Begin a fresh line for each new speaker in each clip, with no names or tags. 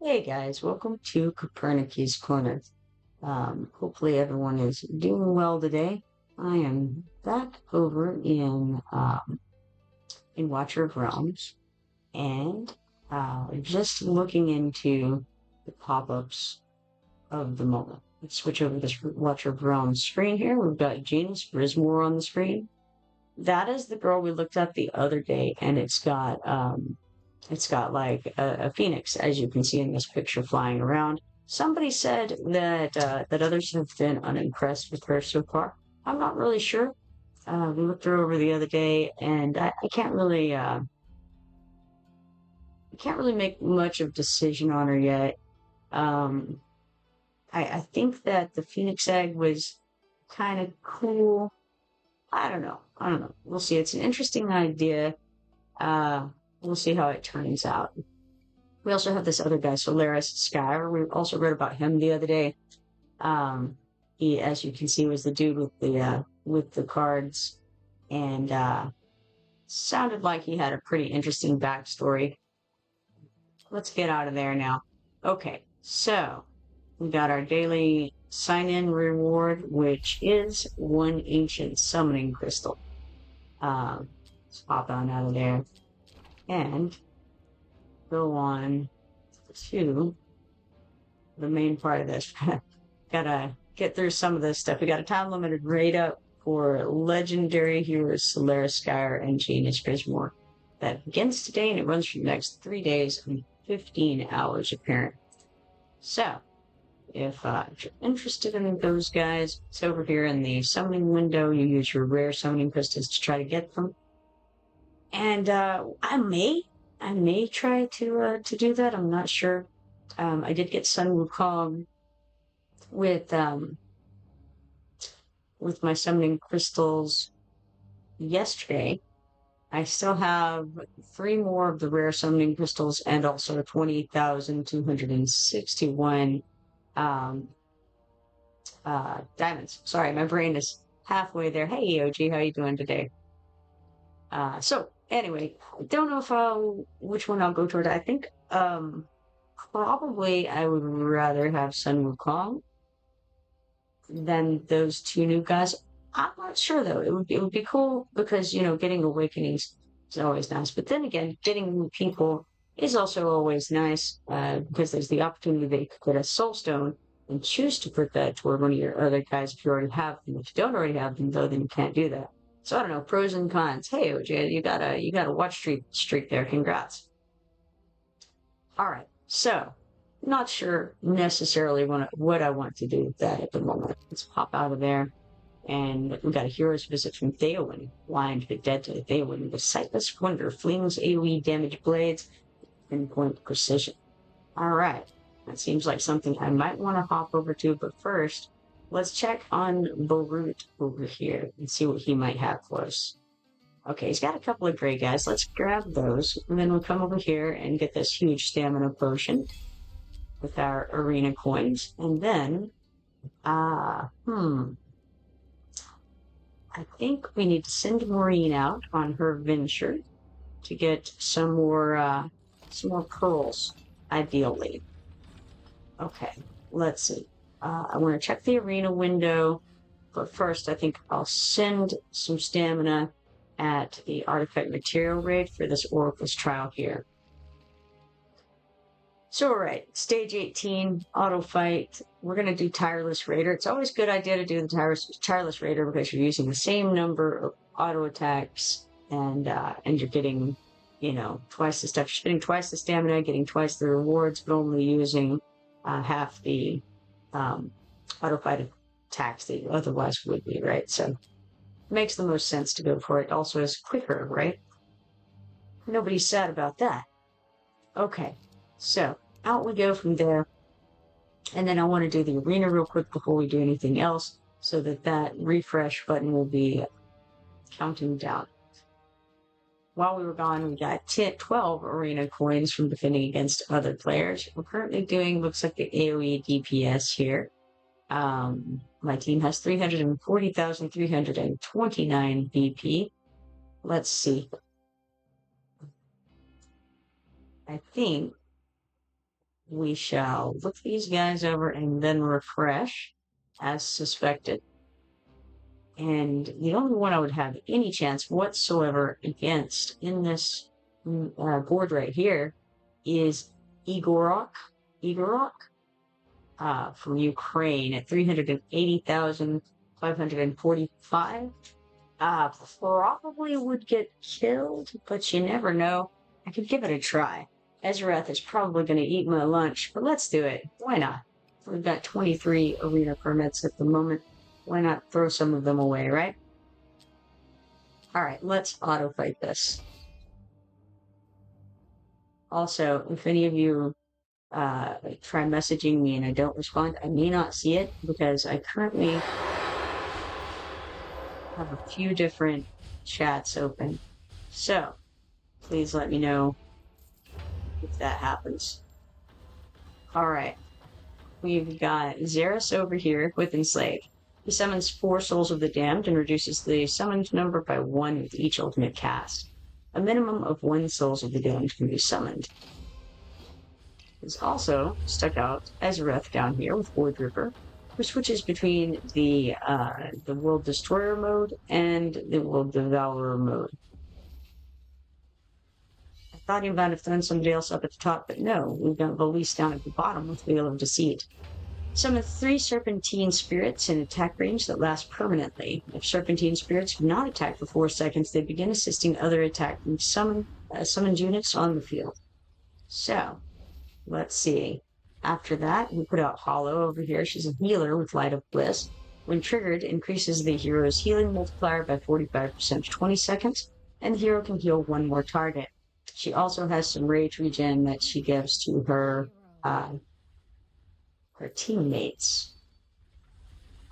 Hey guys, welcome to Copernicus Corner. Hopefully everyone is doing well today. I am back over in Watcher of Realms and just looking into the pop-ups of the moment. Let's switch over to this Watcher of Realms screen here. We've got Janus Brismore on the screen. That is the girl we looked at the other day, and it's got like a phoenix, as you can see in this picture, flying around. Somebody said that others have been unimpressed with her so far. I'm not really sure. We looked her over the other day, and I can't really make much of a decision on her yet. Um, I think that the phoenix egg was kind of cool. I don't know. I don't know. We'll see. It's an interesting idea. Uh, we'll see how it turns out. We also have this other guy, Solaris Skyr. We also read about him the other day. He, as you can see, was the dude with the cards, and sounded like he had a pretty interesting backstory. Let's get out of there now. Okay, so we got our daily sign-in reward, which is one ancient summoning crystal. Let's pop on out of there and go on to the main part of this. Gotta get through some of this stuff. We got a time limited raid up for legendary heroes Solaris Skyr and Janus Grismore. That begins today and it runs for the next 3 days and 15 hours apparently. So, if you're interested in those guys, it's over here in the summoning window. You use your rare summoning crystals to try to get them. And I may try to do that. I'm not sure. I did get Sun Wukong with my summoning crystals yesterday. I still have 3 more of the rare summoning crystals and also 20,261 um, diamonds. Sorry, my brain is halfway there. Hey, OG, how you doing today? So anyway, I don't know if which one I'll go toward. I think probably I would rather have Sun Wukong than those 2 new guys. I'm not sure though. It would be cool because getting awakenings is always nice. But then again, getting new people is also always nice because there's the opportunity that you could get a soul stone and choose to put that toward one of your other guys if you already have them. If you don't already have them though, then you can't do that. So I don't know, pros and cons. Hey OJ, you got a watch streak there. Congrats. All right, so not sure necessarily what I want to do with that at the moment. Let's pop out of there. And we got a hero's visit from Theowen. Blind the dead to Theowen with sightless wonder flings AoE damage blades, pinpoint precision. Alright, that seems like something I might want to hop over to, but first, let's check on Borut over here and see what he might have for us. Okay, he's got a couple of gray guys. Let's grab those, and then we'll come over here and get this huge stamina potion with our arena coins, and then, I think we need to send Maureen out on her venture to get some more pearls, ideally. Okay, let's see. I want to check the arena window, but first I think I'll send some stamina at the artifact material raid for this Oracle's trial here. So, alright, stage 18, auto fight. We're going to do Tireless Raider. It's always a good idea to do the Tireless Raider because you're using the same number of auto attacks and you're getting, twice the stuff. You're spending twice the stamina, getting twice the rewards, but only using half the auto fight attacks that you otherwise would be, right? So, it makes the most sense to go for it. Also, it's quicker, right? Nobody's sad about that. Okay, so out we go from there. And then I want to do the arena real quick before we do anything else so that refresh button will be counting down. While we were gone, we got 12 arena coins from defending against other players. We're currently doing, looks like the AoE DPS here. My team has 340,329 BP. Let's see. I think we shall look these guys over and then refresh as suspected. And the only one I would have any chance whatsoever against in this board right here is Igorok from Ukraine at 380,545. Probably would get killed, but you never know. I could give it a try. Ezrath is probably going to eat my lunch, but let's do it. Why not? We've got 23 arena permits at the moment. Why not throw some of them away, right? All right, let's auto fight this. Also, if any of you try messaging me and I don't respond, I may not see it because I currently have a few different chats open. So please let me know if that happens. All right. We've got Xeris over here with Enslave. He summons 4 Souls of the Damned and reduces the summoned number by 1 with each ultimate cast. A minimum of 1 Souls of the Damned can be summoned. There's also stuck out Ezrath down here with Void Ripper, who switches between the World Destroyer mode and the World Devourer mode. I thought he might have thrown somebody else up at the top, but no, we've got Valise down at the bottom with Wheel of Deceit. Summon 3 Serpentine Spirits in attack range that last permanently. If Serpentine Spirits do not attack for 4 seconds, they begin assisting other attacking summoned units on the field. So, let's see. After that, we put out Hollow over here. She's a healer with Light of Bliss. When triggered, increases the hero's healing multiplier by 45% for 20 seconds, and the hero can heal 1 more target. She also has some rage regen that she gives to her teammates.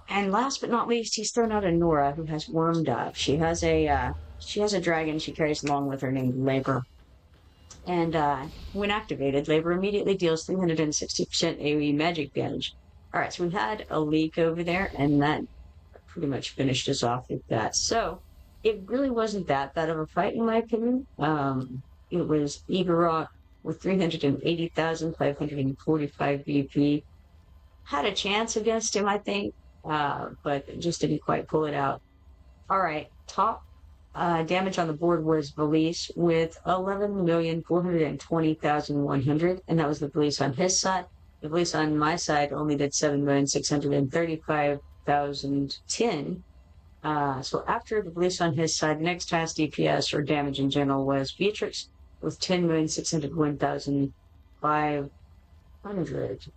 And last but not least, he's thrown out a Nora who has Worm Dove. She has a dragon she carries along with her named Labor. And when activated, Labor immediately deals 360% AoE magic damage. Alright, so we had a leak over there, and that pretty much finished us off with that. So, it really wasn't that bad of a fight, in my opinion. It was Igorok with 380,545 BP. Had a chance against him, I think, but just didn't quite pull it out. Alright, top damage on the board was Valise with 11,420,100, and that was the Valise on his side. The Valise on my side only did 7,635,010. So after the Valise on his side, next highest DPS or damage in general was Beatrix with 10,601,500.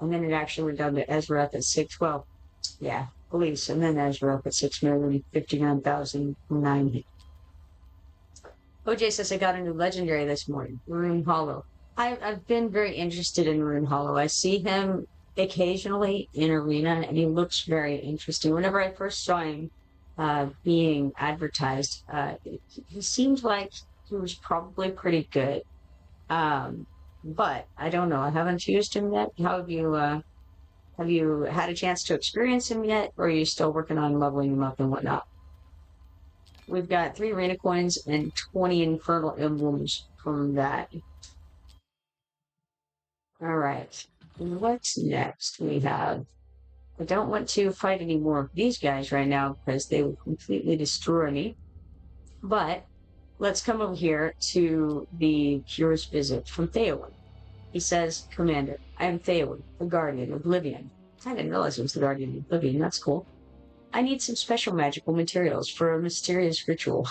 And then it actually went down to Ezra at 6. Well, yeah, Police, and then Ezra up at 6,059,090. OJ says I got a new legendary this morning, Rune Hollow. I've been very interested in Rune Hollow. I see him occasionally in Arena, and he looks very interesting. Whenever I first saw him being advertised, he seemed like he was probably pretty good. But I don't know. I haven't used him yet. How have you had a chance to experience him yet, or are you still working on leveling him up and whatnot? We've got 3 arena coins and 20 infernal emblems from that. Alright, what's next? We have... I don't want to fight any more of these guys right now because they will completely destroy me. But let's come over here to the Curious Visit from Theowen. He says, Commander, I am Theowen, the Guardian of Oblivion. I didn't realize it was the Guardian of Oblivion. That's cool. I need some special magical materials for a mysterious ritual.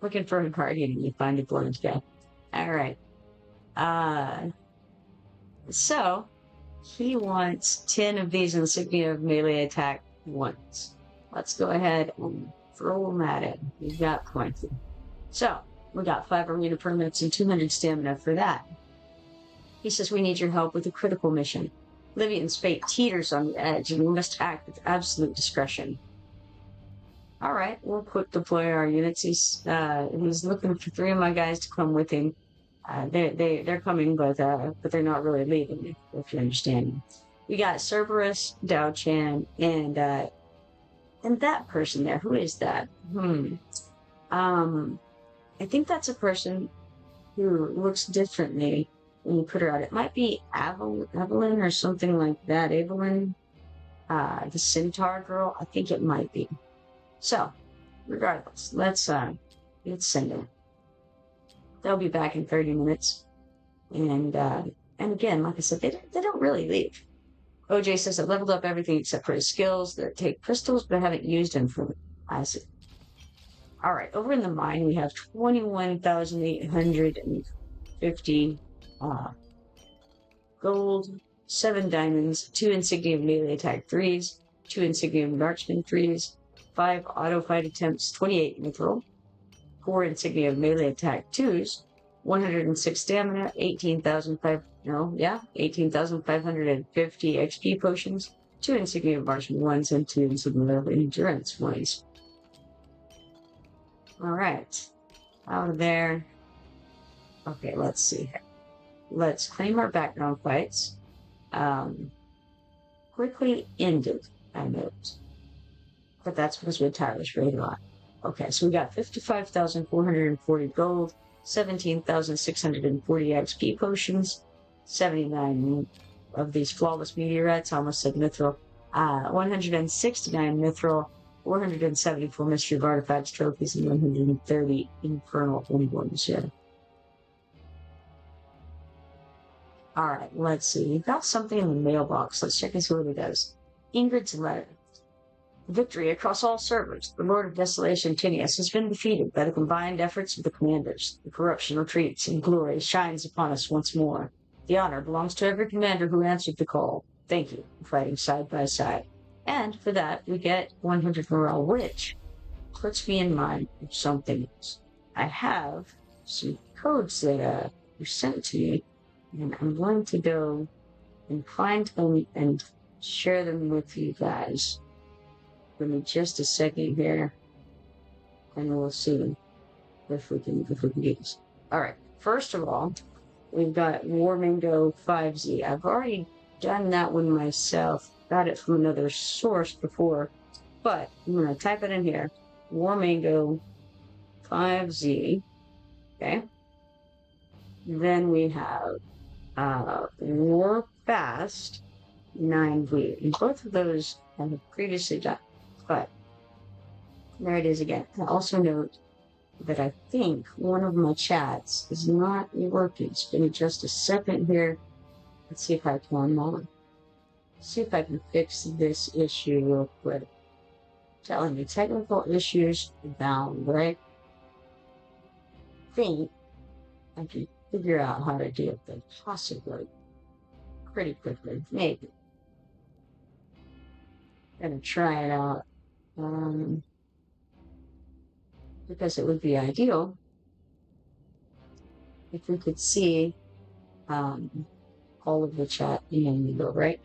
Looking for a Guardian and you find a blind guy. Alright. So, he wants 10 of these insignia of melee attack ones. Let's go ahead and throw them at him. We've got 20. So, we got 5 arena permits and 200 stamina for that. He says we need your help with a critical mission. Livian's fate teeters on the edge, and we must act with absolute discretion. Alright, we'll quick deploy our units. He's looking for 3 of my guys to come with him. They're coming, but they're not really leaving, if you understand. We got Cerberus, Dao Chan, and that person there. Who is that? I think that's a person who looks differently when you put her out. It might be Evelyn or something like that. Evelyn, the Centaur girl. I think it might be. So, regardless, let's send her. They'll be back in 30 minutes. And again, like I said, they don't really leave. OJ says I leveled up everything except for his skills that take crystals, but I haven't used them for acid. All right, over in the mine, we have 21,850 gold, 7 diamonds, 2 insignia melee attack 3s, 2 insignia marksman 3s, 5 auto fight attempts, 28 mithril, 4 insignia melee attack 2s, 106 stamina, 18,550 XP potions, 2 insignia marksman 1s, and 2 insignia endurance 1s. Alright, out of there. Okay, let's see here. Let's claim our background fights. Quickly ended, I note. But that's because we had tireless raid on. Okay, so we got 55,440 gold, 17,640 XP potions, 79 of these flawless meteorites, almost said mithril, 169 mithril, 474 mystery of artifacts trophies, and 130 infernal emblems. Yeah. Alright, let's see. We got something in the mailbox. Let's check and see what it does. Ingrid's letter. Victory across all servers. The Lord of Desolation, Tinius, has been defeated by the combined efforts of the commanders. The corruption retreats, and glory shines upon us once more. The honor belongs to every commander who answered the call. Thank you for fighting side by side. And for that, we get 100 morale, which puts me in mind of something else. I have some codes that were sent to me, and I'm going to go and find them and share them with you guys. Give me just a second here, and we'll see if we can get this. Alright, first of all, we've got Warmingo 5Z. I've already done that one myself. Got it from another source before, but I'm going to type it in here. Warmingo 5Z. Okay. Then we have Warfast 9V. And both of those I have previously done. But there it is again. I also note that I think one of my chats is not working. It's been just a second here. Let's see if I can see if I can fix this issue real quick. Telling me technical issues abound, right? I think I can figure out how to do it possibly pretty quickly, maybe. Gonna try it out. Because it would be ideal if we could see all of the chat in the window, right?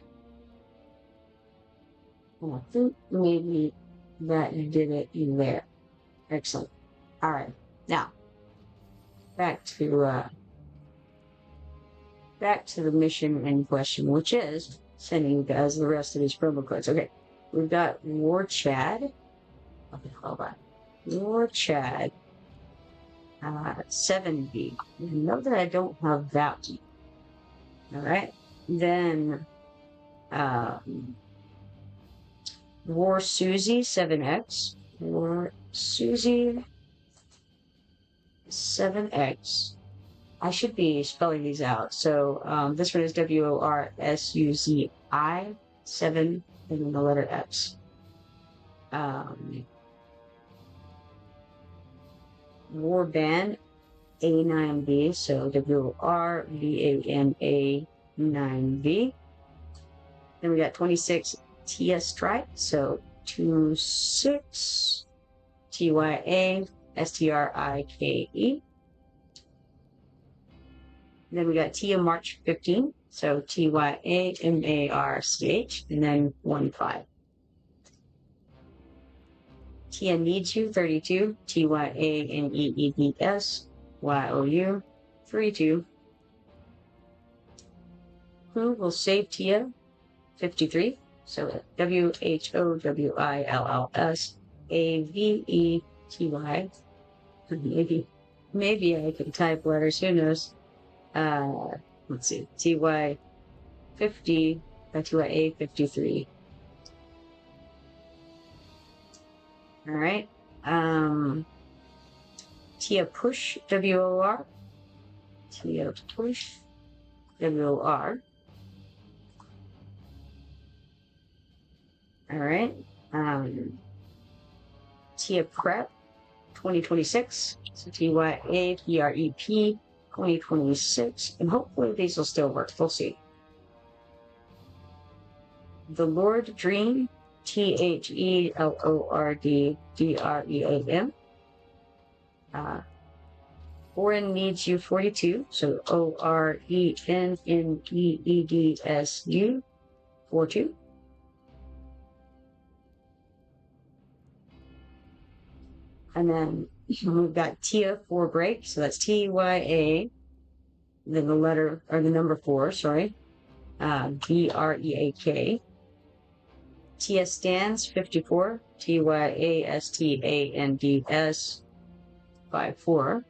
And I think maybe that you did it in there. Excellent. All right. Now, back to the mission in question, which is sending you guys the rest of these promo codes. Okay. We've got War Chad. Okay, hold on. War Chad 7B. You know that I don't have that. Alright. Then War Susie 7X. War Susie 7X. I should be spelling these out. So this one is WORSUZI 7 and then the letter X. Warband A9B, so WRBANA 9B. Then we got 26 TS Strike, so 26 TYA STRIKE. Then we got Tia March 15, so TYA MARCH, and then 15. Tia Needs You 32, TYANEEDS YOU 32. Who Will Save Tia 53, so WHOWILLS AVETY. Maybe I can type letters, who knows? let's see, TY 50, TYA 53. All right. Tia push, WOR. Tia push, WOR. All right. Tia prep, 2026. So TYA PREP 2026. And hopefully these will still work. We'll see. The Lord Dream, THELORD DREAM. Oren needs you 42. So ORENNEEDSU 42. And then we've got Tia 4 break. So that's TYA. Then the letter, or the number 4, sorry. BREAK. Tia stands 54. TYASTANDS 54.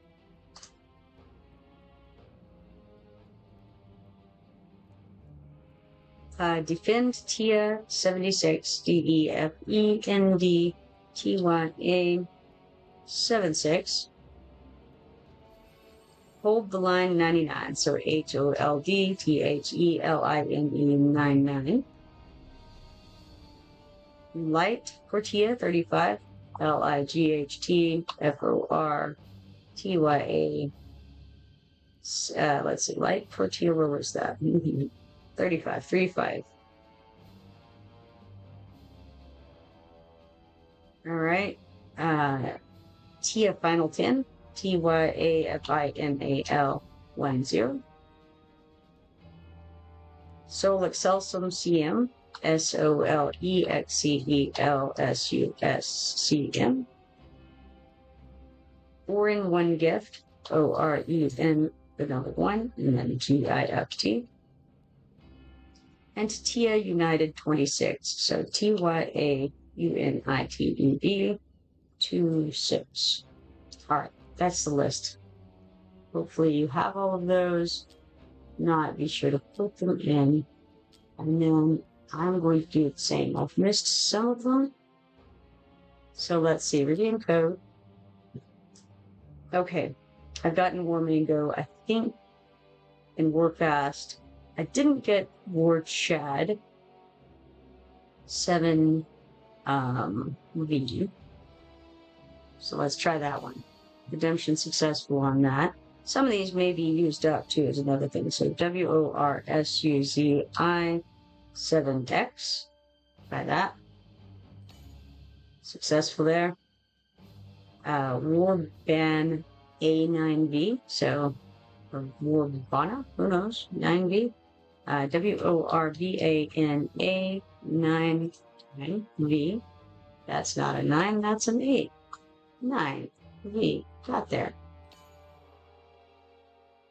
Defend Tia 76. DEFEND TYA 76. Hold the line 99. So HOLDTHELINE 99. Light for Tia 35. LIGHT FOR let's see, light for Tia, where was that? 35. All right. Tia final 10. TYAFINAL 10. Sol Excelsum CM. SOLEXCELSUSCM. Oren 1 gift. OREN the number 1, and then GIFT. And Tia United 26. So TYAUNITED 26. All right, that's the list. Hopefully you have all of those. Not, be sure to put them in. And then I'm going to do the same. I've missed some of them. So let's see, redeem code. Okay, I've gotten Warmingo, I think, in Warfast. I didn't get War Chad 7 VG. So let's try that one. Redemption successful on that. Some of these may be used up too, is another thing. So WORSUZI 7X. Try that. Successful there. Warban A9V. So, or Warbana, who knows? 9V. WORBANA 9V. That's not a 9, that's an 8. 9V. Got there.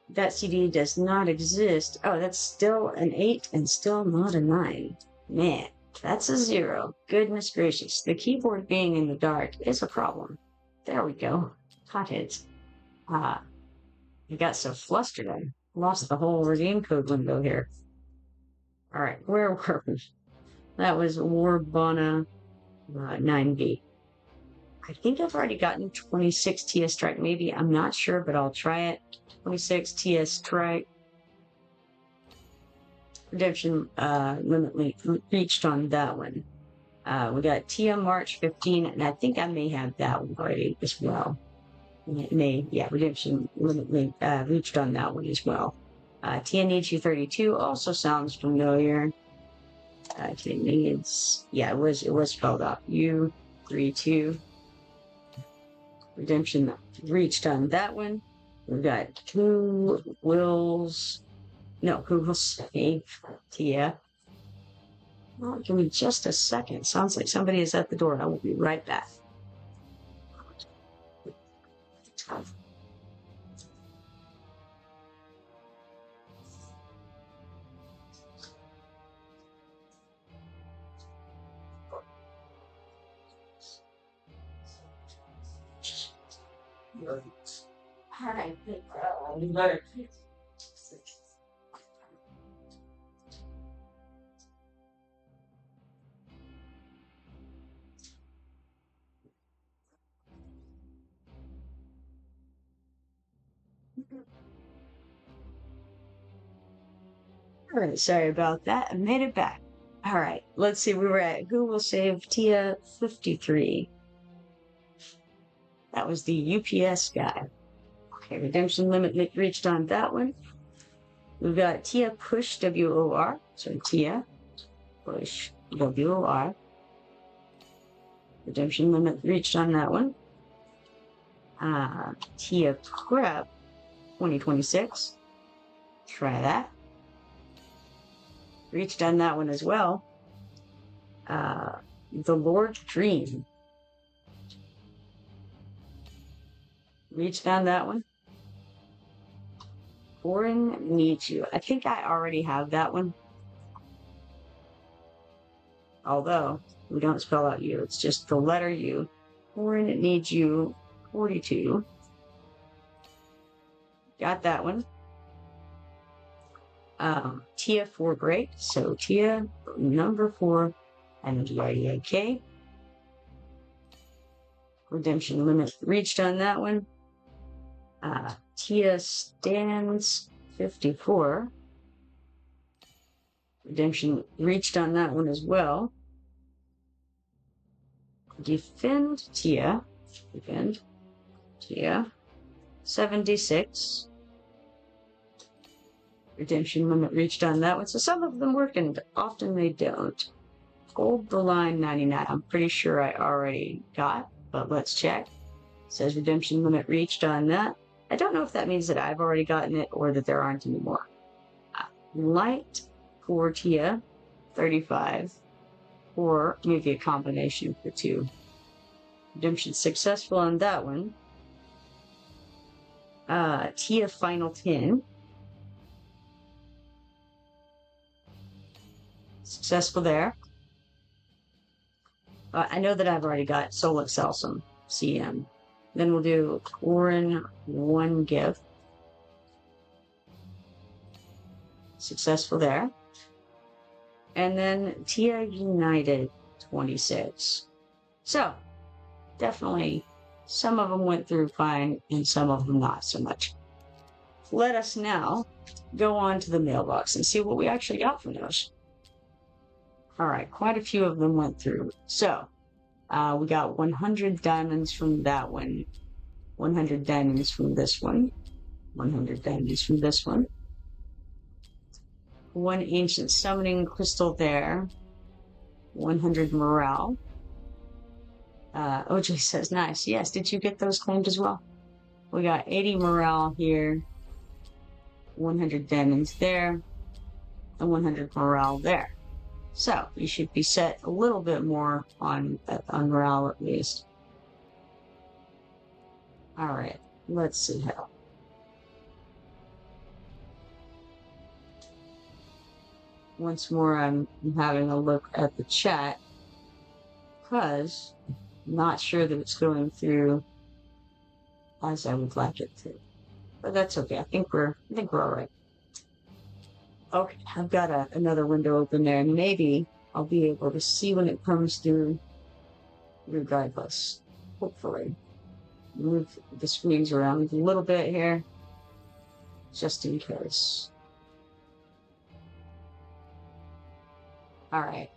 That CD does not exist. Oh, that's still an 8 and still not a 9. Man, that's a 0. Goodness gracious. The keyboard being in the dark is a problem. There we go. Hotheads. I got so flustered I lost the whole redeem code window here. Alright, where were we? That was Warbana 9V. I think I've already gotten 26 TS Strike. Maybe, I'm not sure, but I'll try it. 26 TS Strike. Redemption limit reached on that one. We got Tia March 15, and I think I may have that one already as well. Redemption limit reached on that one as well. Tia needs you 32 also sounds familiar. Tia needs, yeah, it was spelled out. U32. Redemption reached on that one. We've got who will save Tia. Well, give me just a second. Sounds like somebody is at the door. I will be right back. Hi. All right, sorry about that. I made it back. All right, let's see. We were at Google Save Tia 53. That was the UPS guy. Okay, redemption limit reached on that one. We've got Tia Push WOR. So Tia Push WOR. Redemption limit reached on that one. Tia Prep 2026. Try that. Reached on that one as well. The Lord Dream. Reached on that one. Orin Needs You. I think I already have that one. Although we don't spell out U, it's just the letter U. Orin Needs You 42. Got that one. Tia 4 Break. So Tia number 4 and DREAK. Redemption limit reached on that one. Tia Stands 54. Redemption reached on that one as well. Defend Tia 76. Redemption limit reached on that one. So some of them work and often they don't. Hold the Line 99. I'm pretty sure I already got, but let's check. It says redemption limit reached on that. I don't know if that means that I've already gotten it or that there aren't any more. Light for Tia 35, or maybe a combination of the two. Redemption successful on that one. Tia Final 10. Successful there. I know that I've already got Soul Excelsum CM. Then we'll do Orin 1 Gift. Successful there. And then Tia United 26. So, definitely some of them went through fine and some of them not so much. Let us now go on to the mailbox and see what we actually got from those. All right, quite a few of them went through. So, we got 100 diamonds from that one, 100 diamonds from this one, 100 diamonds from this one, 1 ancient summoning crystal there, 100 morale. OJ says, nice. Yes, did you get those claimed as well? We got 80 morale here, 100 diamonds there, and 100 morale there. So you should be set a little bit more on morale at least. All right, let's see how. Once more, I'm having a look at the chat because I'm not sure that it's going through as I would like it to, but that's okay. I think we're all right. Okay, I've got another window open there, and maybe I'll be able to see when it comes through regardless. Hopefully. Move the screens around a little bit here, just in case. All right.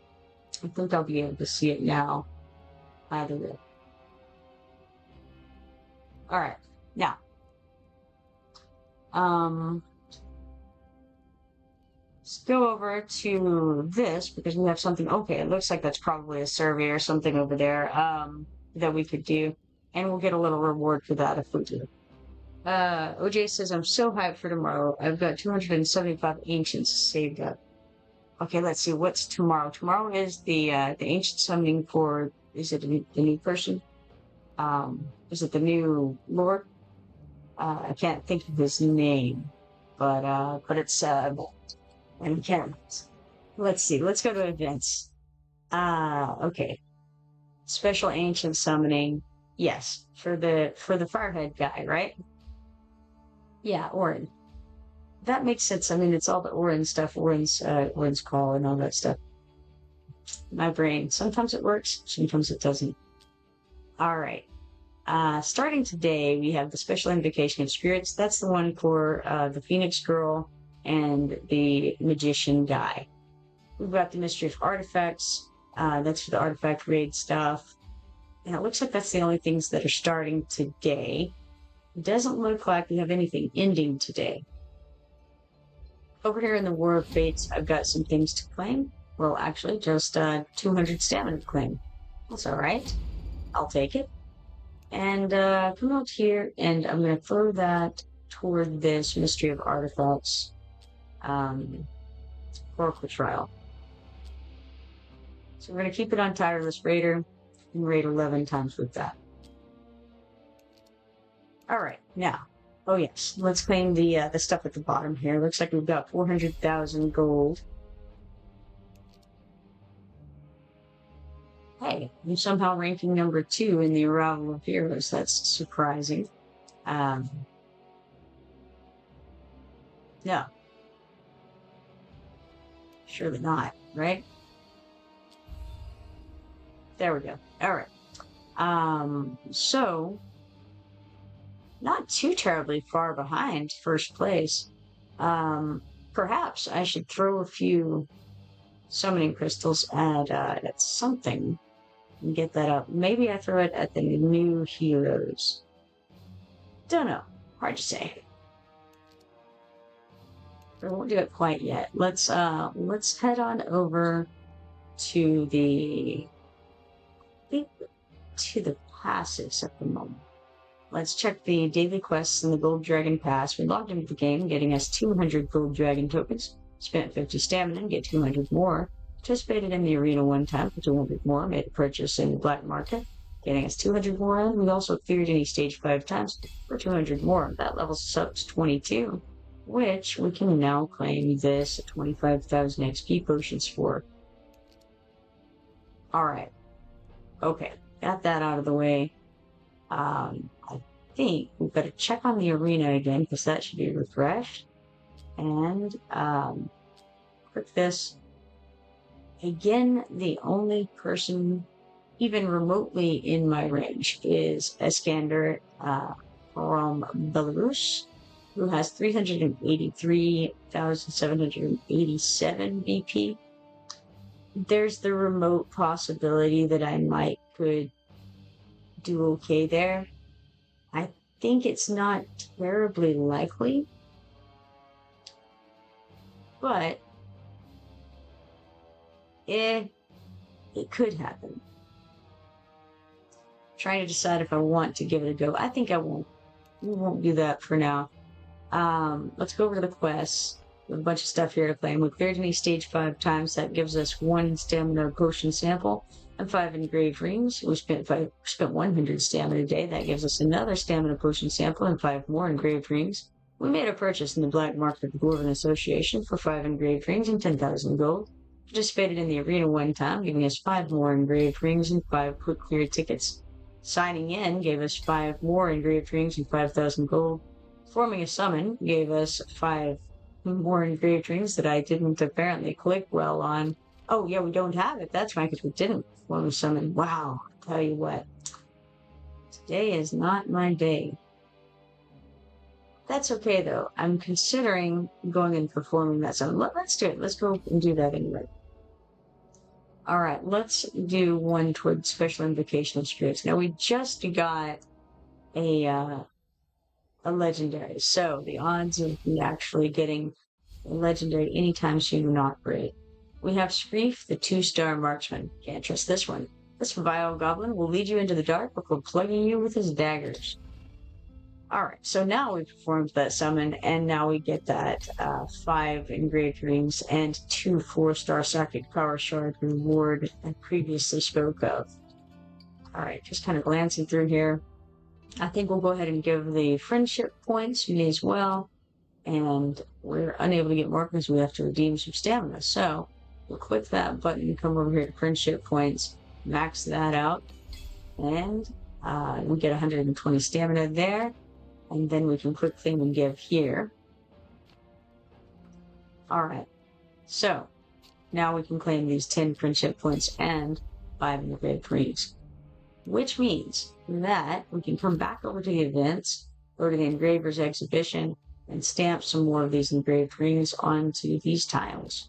I think I'll be able to see it now. Either way. All right. Now. Let's go over to this because we have something. Okay, it looks like that's probably a survey or something over there that we could do. And we'll get a little reward for that if we do. OJ says, I'm so hyped for tomorrow. I've got 275 ancients saved up. Okay, let's see. What's tomorrow? Tomorrow is the ancient summoning for, is it the new person? Is it the new lord? I can't think of his name, but it's, and can't. Let's see. Let's go to events. Okay. Special ancient summoning. Yes, for the firehead guy, right? Yeah, Orin. That makes sense. I mean, it's all the Orin stuff, Orin's call and all that stuff. My brain. Sometimes it works, sometimes it doesn't. All right. Starting today, we have the Special Invocation of Spirits. That's the one for the Phoenix Girl and the Magician guy. We've got the Mystery of Artifacts. That's for the artifact raid stuff. And it looks like that's the only things that are starting today. It doesn't look like we have anything ending today. Over here in the War of Fates, I've got some things to claim. Well, actually, just 200 stamina to claim. That's all right. I'll take it. And come out here, and I'm going to throw that toward this Mystery of Artifacts Oracle Trial. So we're going to keep it on Tireless Raider and raid 11 times with that. All right, now, oh yes, let's claim the stuff at the bottom here. Looks like we've got 400,000 gold. Hey, I'm somehow ranking number 2 in the Arrival of Heroes. That's surprising. No. Surely not, right? There we go. All right. So, not too terribly far behind first place. Perhaps I should throw a few summoning crystals at something and get that up. Maybe I throw it at the new heroes. Don't know. Hard to say. I won't do it quite yet. Let's head on over to the passives at the moment. Let's check the daily quests in the Gold Dragon Pass. We logged into the game, getting us 200 Gold Dragon tokens. Spent 50 stamina and get 200 more. Participated in the arena one time for 200 more. Made a purchase in the black market, getting us 200 more. And we also cleared any stage 5 times for 200 more. That levels us up to 22, which we can now claim this 25,000 XP potions for. Alright. Okay, got that out of the way. I think we've got to check on the arena again because that should be refreshed. And click this. Again, the only person even remotely in my range is Iskander from Belarus, who has 383,787 BP. There's the remote possibility that I could do okay there. I think it's not terribly likely, but it could happen. Trying to decide if I want to give it a go. I think I won't. We won't do that for now. Let's go over to the quests. We have a bunch of stuff here to claim. We cleared any stage 5 times. That gives us 1 stamina potion sample and 5 engraved rings. We spent 100 stamina a day. That gives us another stamina potion sample and 5 more engraved rings. We made a purchase in the black market of the Dwarven Association for 5 engraved rings and 10,000 gold. Participated in the arena one time, giving us 5 more engraved rings and 5 quick clear tickets. Signing in gave us 5 more engraved rings and 5,000 gold. Forming a summon gave us 5 more engraved rings that I didn't apparently click well on. Oh yeah, we don't have it. That's right, because we didn't form a summon. Wow, I'll tell you what. Today is not my day. That's okay though. I'm considering going and performing that summon. Let's do it. Let's go and do that anyway. Alright, let's do one towards Special Invocation of Spirits. Now we just got a legendary, so the odds of me actually getting a legendary anytime soon are not great. We have Screef, the 2-star marksman. Can't trust this one. This vile goblin will lead you into the dark before plugging you with his daggers. Alright, so now we've performed that summon, and now we get that 5 engraved rings and 2 4-star psychic power shard reward I previously spoke of. Alright, just kind of glancing through here. I think we'll go ahead and give the friendship points, may as well. And we're unable to get more because we have to redeem some stamina. So we'll click that button, come over here to friendship points, max that out, and we get 120 stamina there. And then we can click thing and give here. Alright, so now we can claim these 10 friendship points and 5 engraved rings. which means that we can come back over to the events, go to the engraver's exhibition, and stamp some more of these engraved rings onto these tiles.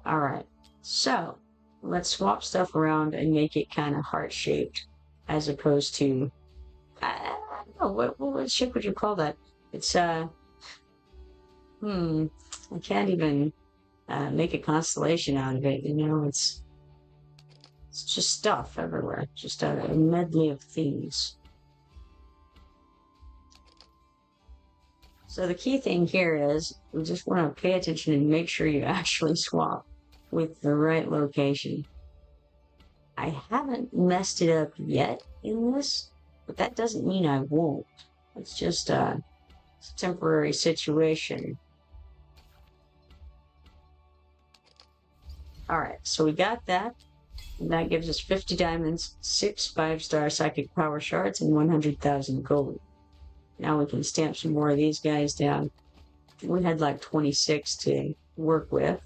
All right, so let's swap stuff around and make it kind of heart-shaped as opposed to, I don't know, what shape would you call that? It's, I can't even make a constellation out of it, you know, it's just stuff everywhere, just a medley of things. So the key thing here is you just want to pay attention and make sure you actually swap with the right location. I haven't messed it up yet in this, but that doesn't mean I won't. It's just a temporary situation. All right, so we got that. And that gives us 50 diamonds, 6 5-star psychic power shards, and 100,000 gold. Now we can stamp some more of these guys down. We had like 26 to work with,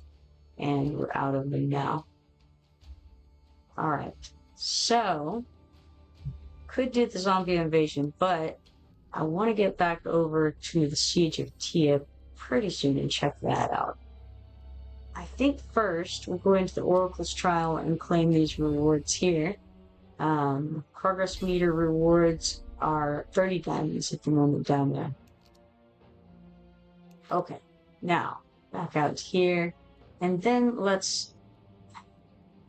and we're out of them now. All right, so could do the zombie invasion, but I want to get back over to the Siege of Tia pretty soon and check that out. I think first we'll go into the Oracle's Trial and claim these rewards here. Progress meter rewards are 30 diamonds at the moment down there. Okay, now back out here, and then let's,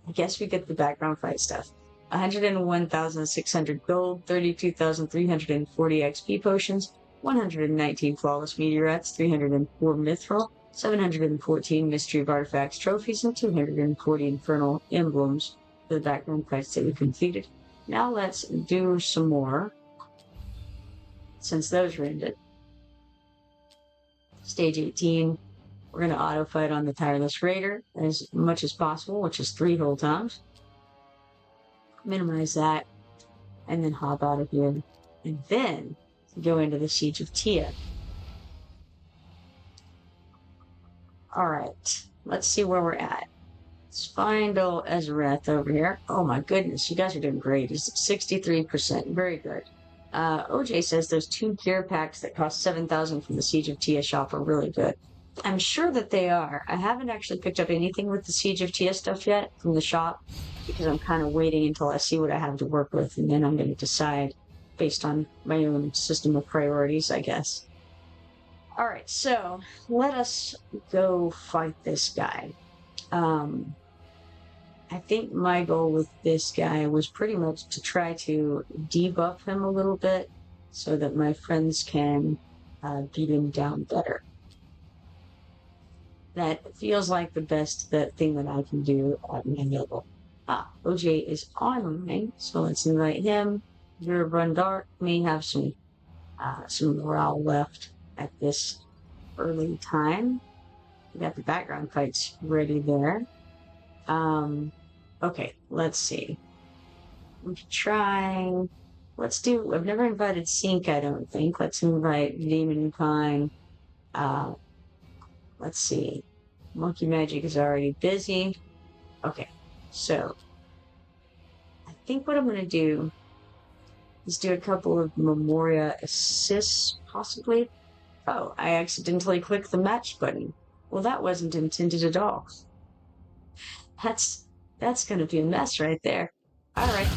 I guess we get the background fight stuff. 101,600 gold, 32,340 XP potions, 119 flawless meteorites, 304 mithril, 714 mystery of artifacts trophies, and 240 infernal emblems for the background fights that we completed. Now let's do some more, since those are ended. Stage 18, we're going to auto fight on the Tireless Raider as much as possible, which is 3 whole times. Minimize that, and then hop out of here, and then go into the Siege of Tia. Alright, let's see where we're at. Let's find old Ezrath over here. Oh my goodness, you guys are doing great. He's at 63%. Very good. OJ says those 2 gear packs that cost 7,000 from the Siege of Tia shop are really good. I'm sure that they are. I haven't actually picked up anything with the Siege of Tia stuff yet from the shop, because I'm kind of waiting until I see what I have to work with, and then I'm going to decide based on my own system of priorities, I guess. Alright, so let us go fight this guy. I think my goal with this guy was pretty much to try to debuff him a little bit so that my friends can beat him down better. That feels like the best thing that I can do at my level. OJ is online, so let's invite him. Your Run Dark may have some morale left at this early time. We got the background fights ready there. Okay, let's see. We could try. Let's do. I've never invited Sync, I don't think. Let's invite Demonkind. Let's see. Monkey Magic is already busy. Okay, so I think what I'm going to do is do a couple of Memoria assists, possibly. Oh, I accidentally clicked the match button. Well, that wasn't intended at all. That's going to be a mess right there. All right.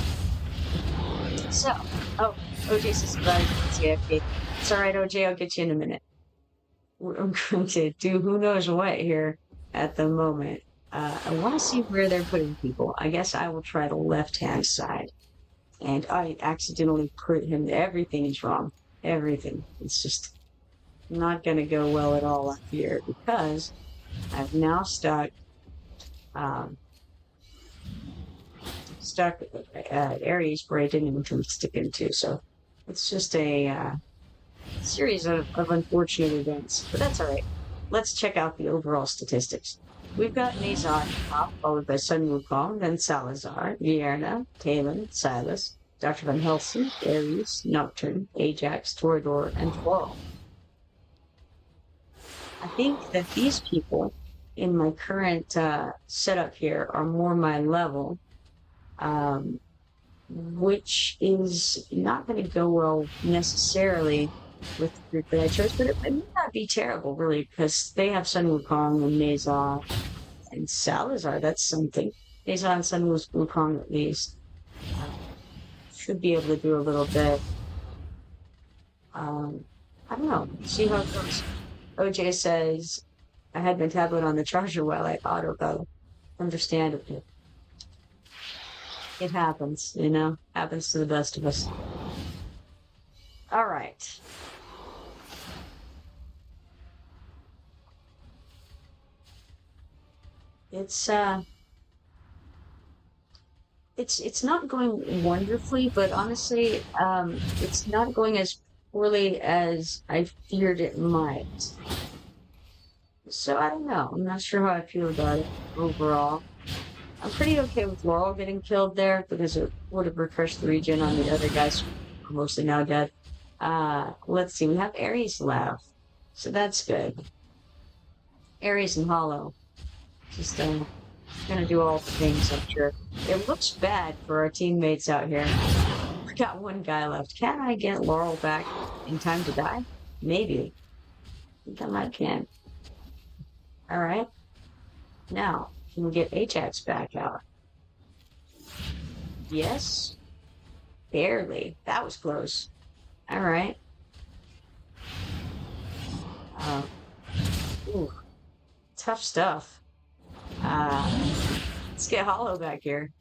So, OJ says goodbye. Okay. It's all right, OJ. I'll get you in a minute. I'm going to do who knows what here at the moment. I want to see where they're putting people. I guess I will try the left-hand side. And I accidentally put him. Everything is wrong. Everything. It's just not going to go well at all up here because I've now stuck areas where I didn't even stick into. So it's just a series of unfortunate events, but that's all right. Let's check out the overall statistics. We've got Nazar top, followed by Sun Wukong, then Salazar, Vierna, Talon, Silas, Dr. Van Helsing, Ares, Nocturne, Ajax, Torador, and Floral. I think that these people in my current setup here are more my level. which is not going to go well necessarily with the group that I chose, but it may not be terrible, really, because they have Sun Wukong and Meza and Salazar. That's something. Meza and Sun Wukong, at least, should be able to do a little bit. Um, I don't know. See how it goes. OJ says, I had my tablet on the charger while I auto go. Understandable. It happens, you know? Happens to the best of us. All right. It's not going wonderfully, but honestly, it's not going as poorly as I feared it might. So I don't know. I'm not sure how I feel about it overall. I'm pretty okay with Laurel getting killed there because it would have refreshed the region on the other guys who are mostly now dead. Let's see. We have Ares left, so that's good. Ares and Hollow. Just gonna do all the things, I'm sure. It looks bad for our teammates out here. We got one guy left. Can I get Laurel back in time to die? Maybe. I think I might can. All right. Now, can we get Ajax back out? Yes. Barely. That was close. All right. Ooh, tough stuff. Let's get Hollow back here.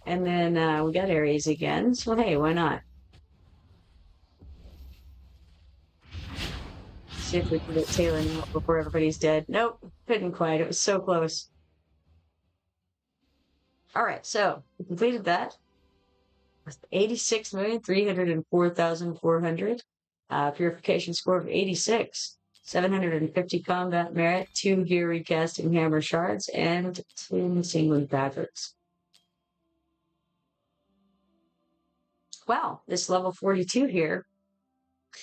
And then we got Ares again. So hey, why not? See if we can get Taylor out before everybody's dead. Nope, couldn't quite. It was so close. All right, so we completed that with 86,304,400. Purification score of 86. 750 combat merit, 2 gear recasting hammer shards, and 10 singling patterns. Wow, this level 42 here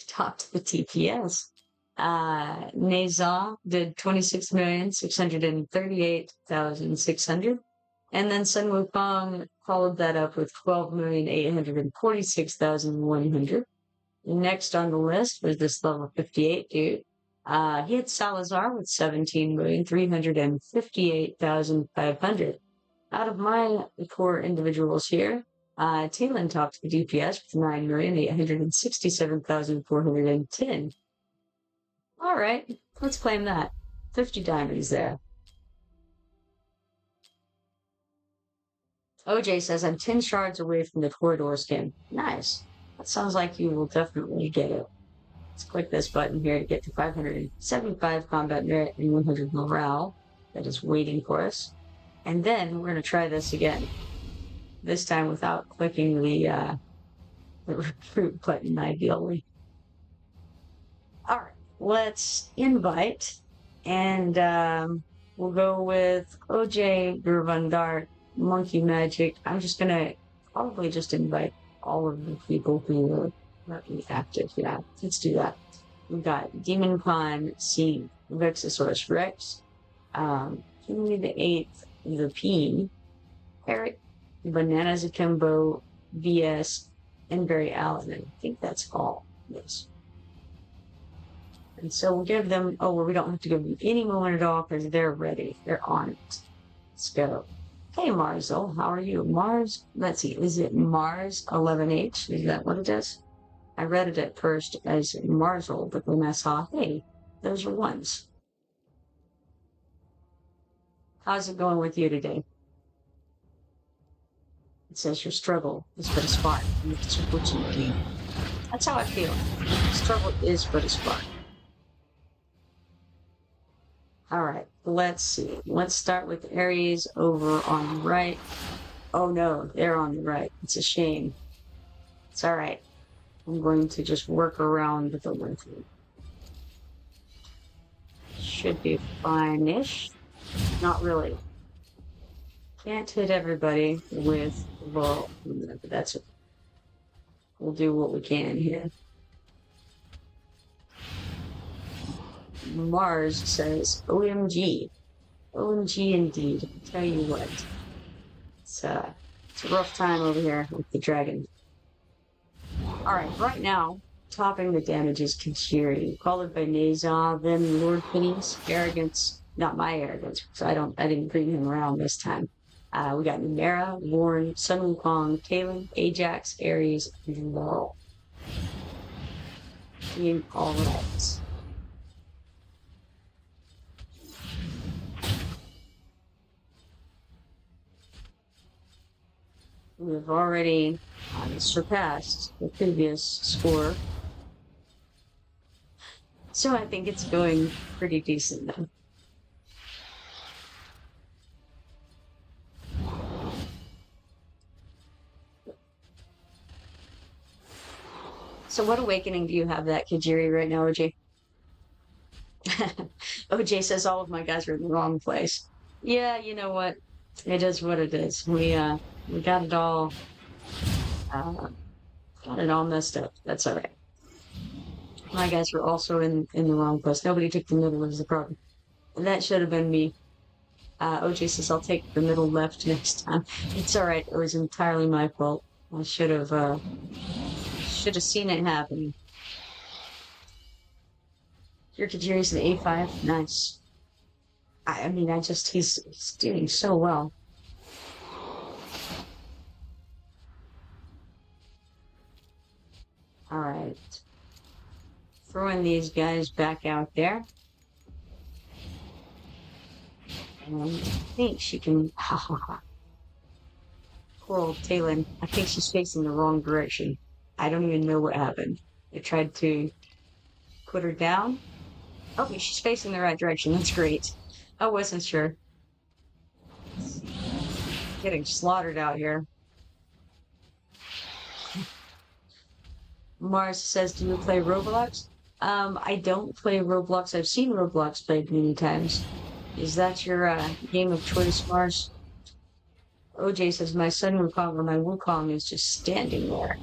topped the TPS. Nazar did 26,638,600. And then Sun Wukong followed that up with 12,846,100. Next on the list was this level 58 dude. He had Salazar with 17,358,500. Out of my core individuals here, Talon topped the DPS with 9,867,410. All right, let's claim that. 50 diamonds there. OJ says, I'm 10 shards away from the corridor skin. Nice. That sounds like you will definitely get it. Let's click this button here to get to 575 combat merit and 100 morale. That is waiting for us. And then we're going to try this again. This time without clicking the recruit button, ideally. All right, let's invite. And we'll go with OJ, Gurvandar, Monkey Magic. I'm just going to probably just invite all of the people who are currently active. Yeah, let's do that. We've got Demon Con, C, Vexosaurus Rex, Henry the Eighth, the Peen, Eric, Bananas Akimbo, VS, and Barry Allen. And I think that's all. Yes. And so we'll give them, oh, well, we don't have to give them any moment at all because they're ready. They're on it. Let's go. Hey, Marzel, how are you? Mars, let's see, is it Mars 11H? Is that what it is? I read it at first as Marzel, but then I saw, hey, those are ones. How's it going with you today? It says your struggle is but a spark. That's how I feel. Struggle is but a spark. All right, let's see. Let's start with Ares over on the right. Oh no, they're on the right. It's a shame. It's all right. I'm going to just work around with the length. Should be fine-ish. Not really. Can't hit everybody with Laurel, but that's it. We'll do what we can here. Mars says, OMG. OMG indeed. I'll tell you what. It's It's a rough time over here with the dragon. Alright, right now, topping the damage is Kajiri, followed by Nazov, then Lord Phineas, Arrogance, not my Arrogance, because I didn't bring him around this time. We got Numera, Warren, Sun Wukong, Talon, Ajax, Ares, and Laurel. Team all right. We've already surpassed the previous score. So I think it's going pretty decent though. So what awakening do you have that Kajiri right now, OJ? OJ says all of my guys are in the wrong place. Yeah, you know what? It is what it is. We got uh it all messed up. That's all right. My guys were also in the wrong place. Nobody took the middle is the problem. And that should have been me. OJ says I'll take the middle left next time. It's all right. It was entirely my fault. I should have seen it happen. Your Kajiri's an A5. Nice. I mean, he's doing so well. All right. Throwing these guys back out there. And I think she can. Ha ha ha. Poor old Talon. I think she's facing the wrong direction. I don't even know what happened. I tried to put her down. Okay, she's facing the right direction. That's great. I wasn't sure. Getting slaughtered out here. Mars says, do you play Roblox? I don't play Roblox. I've seen Roblox played many times. Is that your game of choice, Mars? OJ says, my Sun Wukong or my Wukong is just standing there.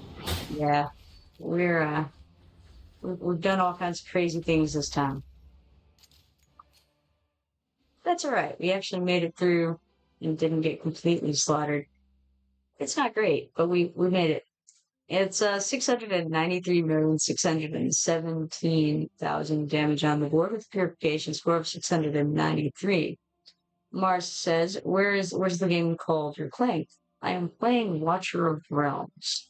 Yeah, we've done all kinds of crazy things this time. That's all right. We actually made it through and didn't get completely slaughtered. It's not great, but we made it. It's 693,617,000 damage on the board with purification score of 693. Mars says, where's the game called you're playing? I am playing Watcher of Realms.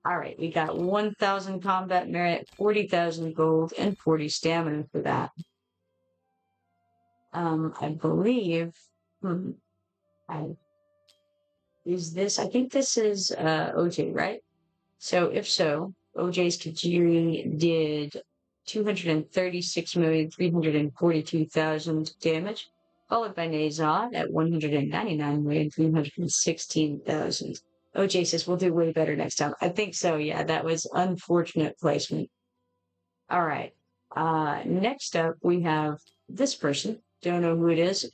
All right, we got 1,000 combat merit, 40,000 gold, and 40 stamina for that. I believe, I think this is OJ, right? So if so, OJ's Kajiri did 236,342,000 damage, followed by Nazon at 199,316,000. OJ says we'll do way better next time. I think so, yeah. That was unfortunate placement. All right. Next up, we have this person. Don't know who it is.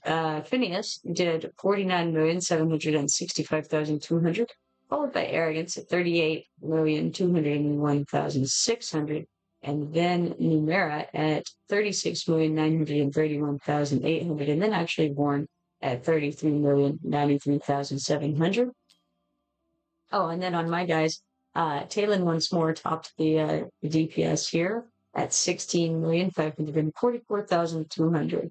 Phineas did 49,765,200, followed by Arrogance at 38,201,600, and then Numera at 36,931,800, and then actually Warren at 33,093,700. Oh, and then on my guys, Talon once more topped the DPS here at 16,544,200.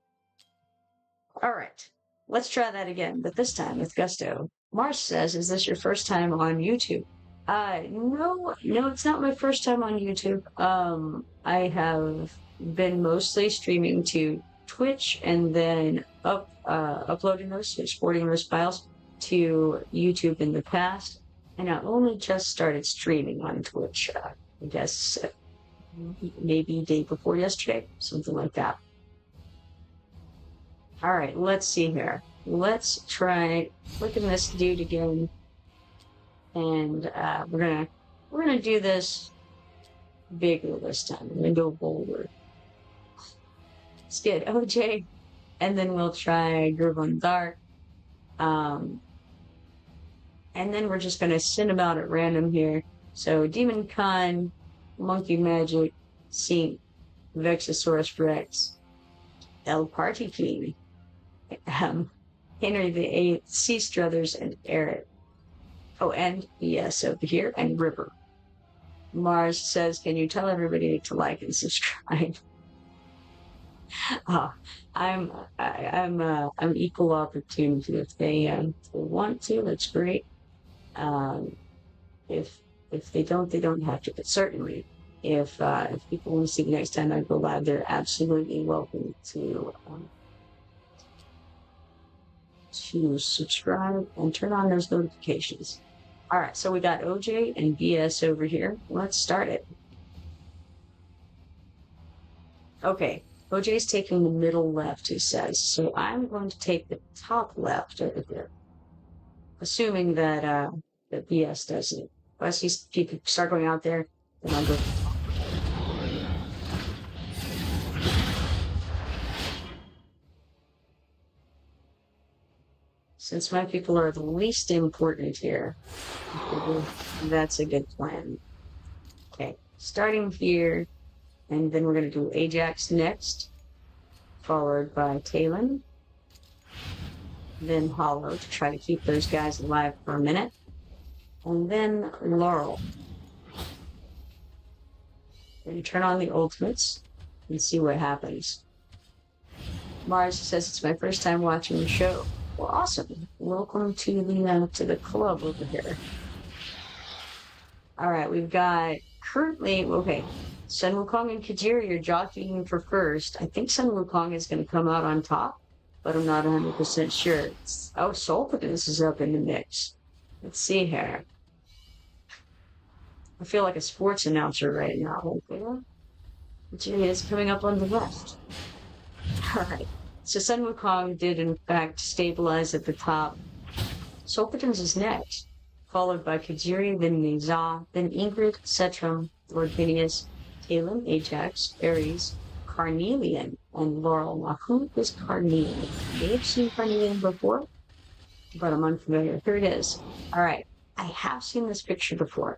All right, let's try that again, but this time with gusto. Mars says, is this your first time on YouTube? No, it's not my first time on YouTube. I have been mostly streaming to Twitch and then uploading those, exporting those files to YouTube in the past. And I only just started streaming on Twitch, I guess maybe day before yesterday, something like that. All right, let's see here. Let's try clicking this dude again, and we're gonna do this bigger this time. We're gonna go bolder. Let's get OJ, and then we'll try Gervon Dark. And then we're just gonna send them out at random here. So Demon Khan, Monkey Magic, Sync, Vexasaurus Rex, El Party King, Henry VIII, Sea Struthers, and Eric. Oh, and yes, over here, and River. Mars says, can you tell everybody to like and subscribe? uh, I'm equal opportunity. If they want to, that's great. Um, if they don't, they don't have to. But certainly, if people want to see the next time I go live, they're absolutely welcome to subscribe and turn on those notifications. All right, so we got OJ and BS over here. Let's start it. Okay, OJ's taking the middle left, he says. So I'm going to take the top left over there, assuming that BS doesn't. Unless he's people start going out there, then I'll go. Since my people are the least important here, that's a good plan. Okay, starting here, and then we're going to do Ajax next, followed by Talon, then Hollow to try to keep those guys alive for a minute, and then Laurel. And turn on the ultimates and see what happens. Mars says it's my first time watching the show. Well, awesome. Welcome to the club over here. All right, we've got currently, okay, Sun Wukong and Kajiri are jockeying for first. I think Sun Wukong is going to come out on top, but I'm not 100% sure. Oh, Solpidus is up in the mix. Let's see here. I feel like a sports announcer right now. Kajiri is coming up on the left. All right. So Sun Wukong did, in fact, stabilize at the top. Solpidus is next, followed by Kajiri, then Niza, then Ingrid, Setram, Lord Phineas, Talon, Ajax, Ares, Carnelian, and Laurel. Now, who is Carnelian? They've seen Carnelian before, but I'm unfamiliar. Here it is. All right. I have seen this picture before.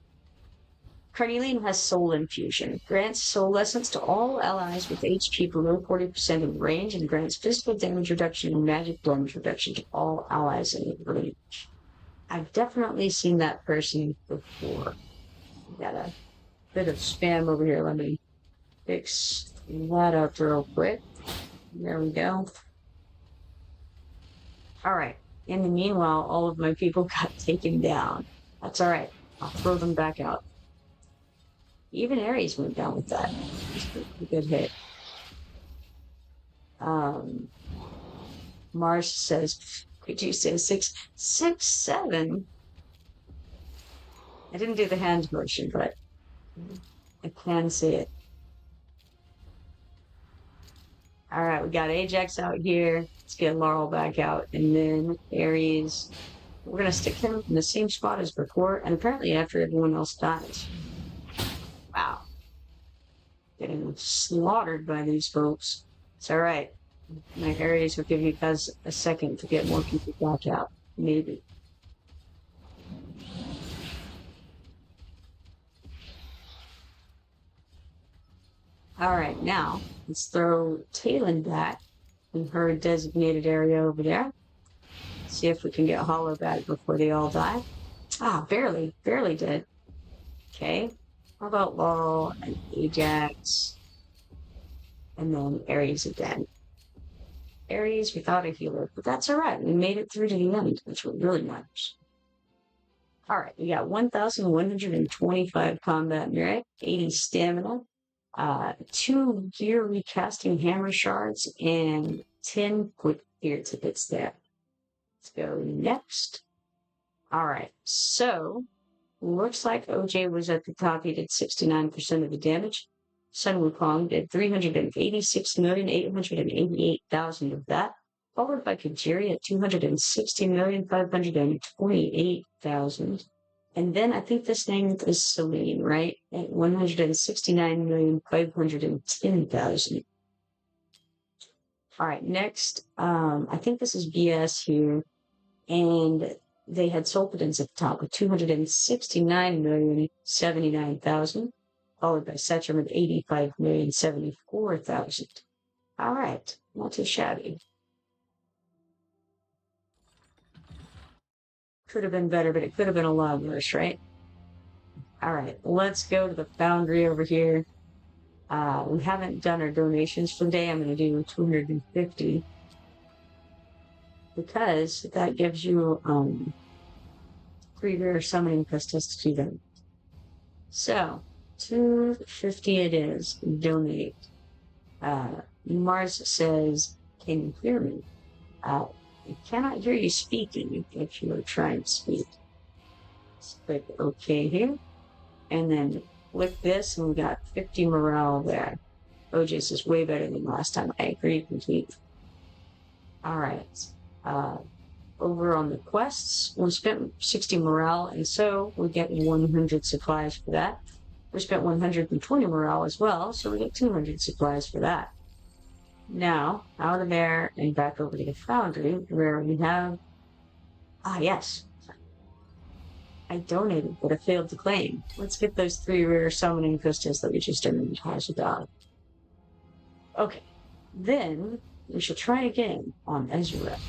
Carnelian has Soul Infusion, grants Soul Essence to all allies with HP below 40% in range, and grants physical damage reduction and magic damage reduction to all allies in range. I've definitely seen that person before. Got a bit of spam over here. Let me fix that up real quick. There we go. All right. In the meanwhile, all of my people got taken down. That's all right. I'll throw them back out. Even Ares went down with that. A good hit. Mars says, could you say 7? I didn't do the hand motion, but I can see it. All right, we got Ajax out here. Let's get Laurel back out. And then Ares, we're going to stick him in the same spot as before. And apparently after everyone else dies. Wow. Getting slaughtered by these folks. It's all right. My Ares will give you guys a second to get more people back out. Maybe. All right, now let's throw Talon back in her designated area over there. See if we can get Hollow back before they all die. Ah, barely did. Okay. How about Laurel and Ajax? And then Ares again. Ares without a healer, but that's all right. We made it through to the end, which really matters. All right, we got 1,125 combat merit, 80 stamina, 2 gear recasting hammer shards, and 10 quick gear tickets there. Let's go next. All right, so looks like OJ was at the top. He did 69% of the damage. Sun Wukong did 386,888,000 of that, followed by Kajiri at 260,528,000. And then I think this name is Celine, right? At 169,510,000. All right, next, I think this is BS here. And they had Solpidens at the top with 269,079,000, followed by Setram with 85,074,000. All right, not too shabby. Could have been better, but it could have been a lot worse, right? All right, let's go to the foundry over here. We haven't done our donations for the day. I'm going to do 250 because that gives you 3 rare summoning pistols to do them. So 250 it is. Donate. Mars says, "Can you hear me? I cannot hear you speaking if you are trying to speak." Let's click OK here, and then click this, and we got 50 morale there. OJ's is way better than last time. I agree completely. All right. Over on the quests, we spent 60 morale, and so we get 100 supplies for that. We spent 120 morale as well, so we get 200 supplies for that. Now, out of there and back over to the foundry, where we have... yes. I donated, but I failed to claim. Let's get those 3 rare summoning pistols that we just didn't hash about. Okay. Then, we should try again on Ezra.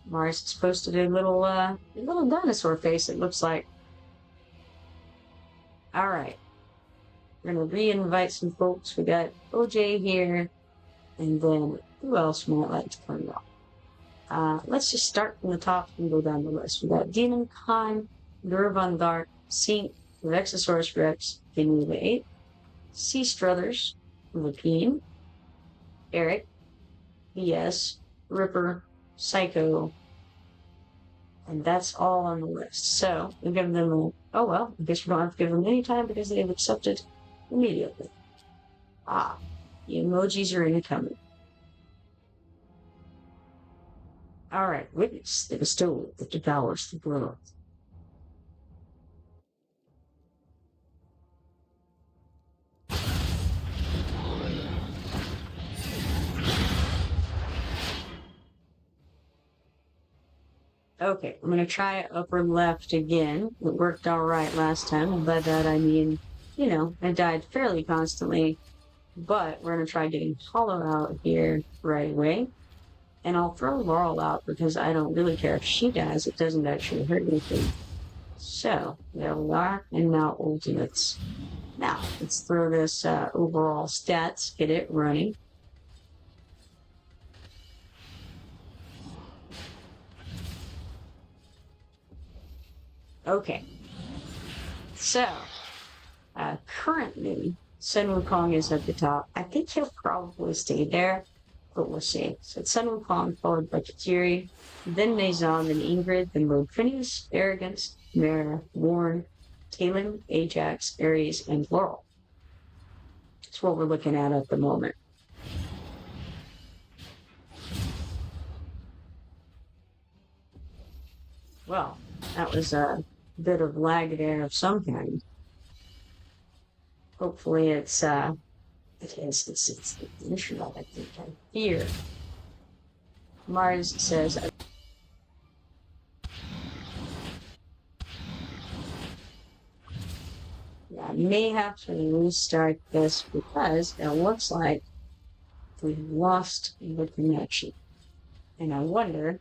Mars has posted a little dinosaur face, it looks like. Alright. We're gonna re-invite some folks. We got OJ here, and then who else might like to come up? Let's just start from the top and go down the list. We got Demon Khan, Durvan Dark, Sink, Vexosaurus Rex, Genuva 8, Sea Struthers, Lapine, Eric, BS, Ripper, Psycho, and that's all on the list. So we'll give them a, oh well, I guess we don't have to give them any time because they've accepted immediately. The emojis are incoming. Alright, witness the bestowal that devours the world. Okay, I'm going to try upper left again. It worked alright last time, and by that I mean, you know, I died fairly constantly, but we're going to try getting Hollow out here right away. And I'll throw Laurel out because I don't really care if she dies, it doesn't actually hurt anything. So, there we are, and now ultimates. Now, let's throw this overall stats, get it running. Okay. So, currently, Sun Wukong is at the top. I think he'll probably stay there, but we'll see. So it's Sun Wukong followed by Katiri, then Maison, then Ingrid, then Lord Phineas, Arrogance, Mara, Warren, Talon, Ajax, Ares, and Laurel. That's what we're looking at the moment. Well, that was a bit of lag there of some kind. Hopefully it's the internet, I think. I fear. Mars says, yeah, I may have to restart this because it looks like we've lost the connection. And I wonder,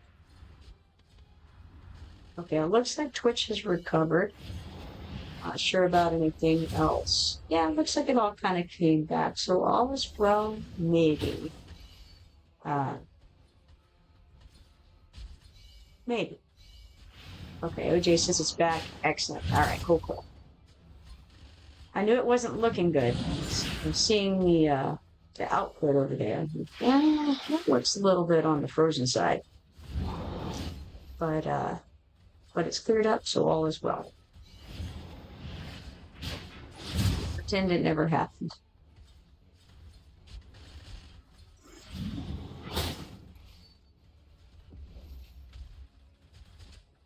okay, it looks like Twitch has recovered. Not sure about anything else. Yeah, it looks like it all kind of came back. So all is well, maybe. Maybe. Okay, OJ says it's back. Excellent. Alright, cool. I knew it wasn't looking good. I'm seeing the output over there. Yeah, that looks a little bit on the frozen side. But it's cleared up, so all is well. Pretend it never happened.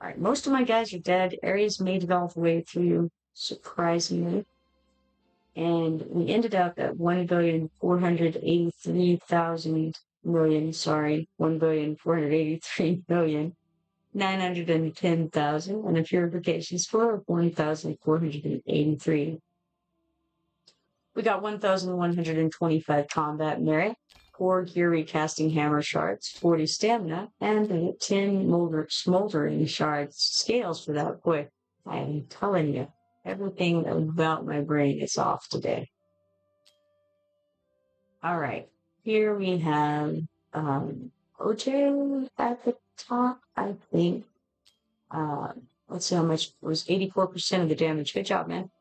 Alright, most of my guys are dead. Ares made it all the way through, surprisingly. And we ended up at 1,483,910,000, and a purification score of 1,483. We got 1,125 combat merit. 4 gear recasting hammer shards, 40 stamina, and 10 smoldering shards. Scales for that. Boy, I am telling you, everything about my brain is off today. All right, here we have OJ at the top, I think. Let's see how much was 84% of the damage. Good job, man.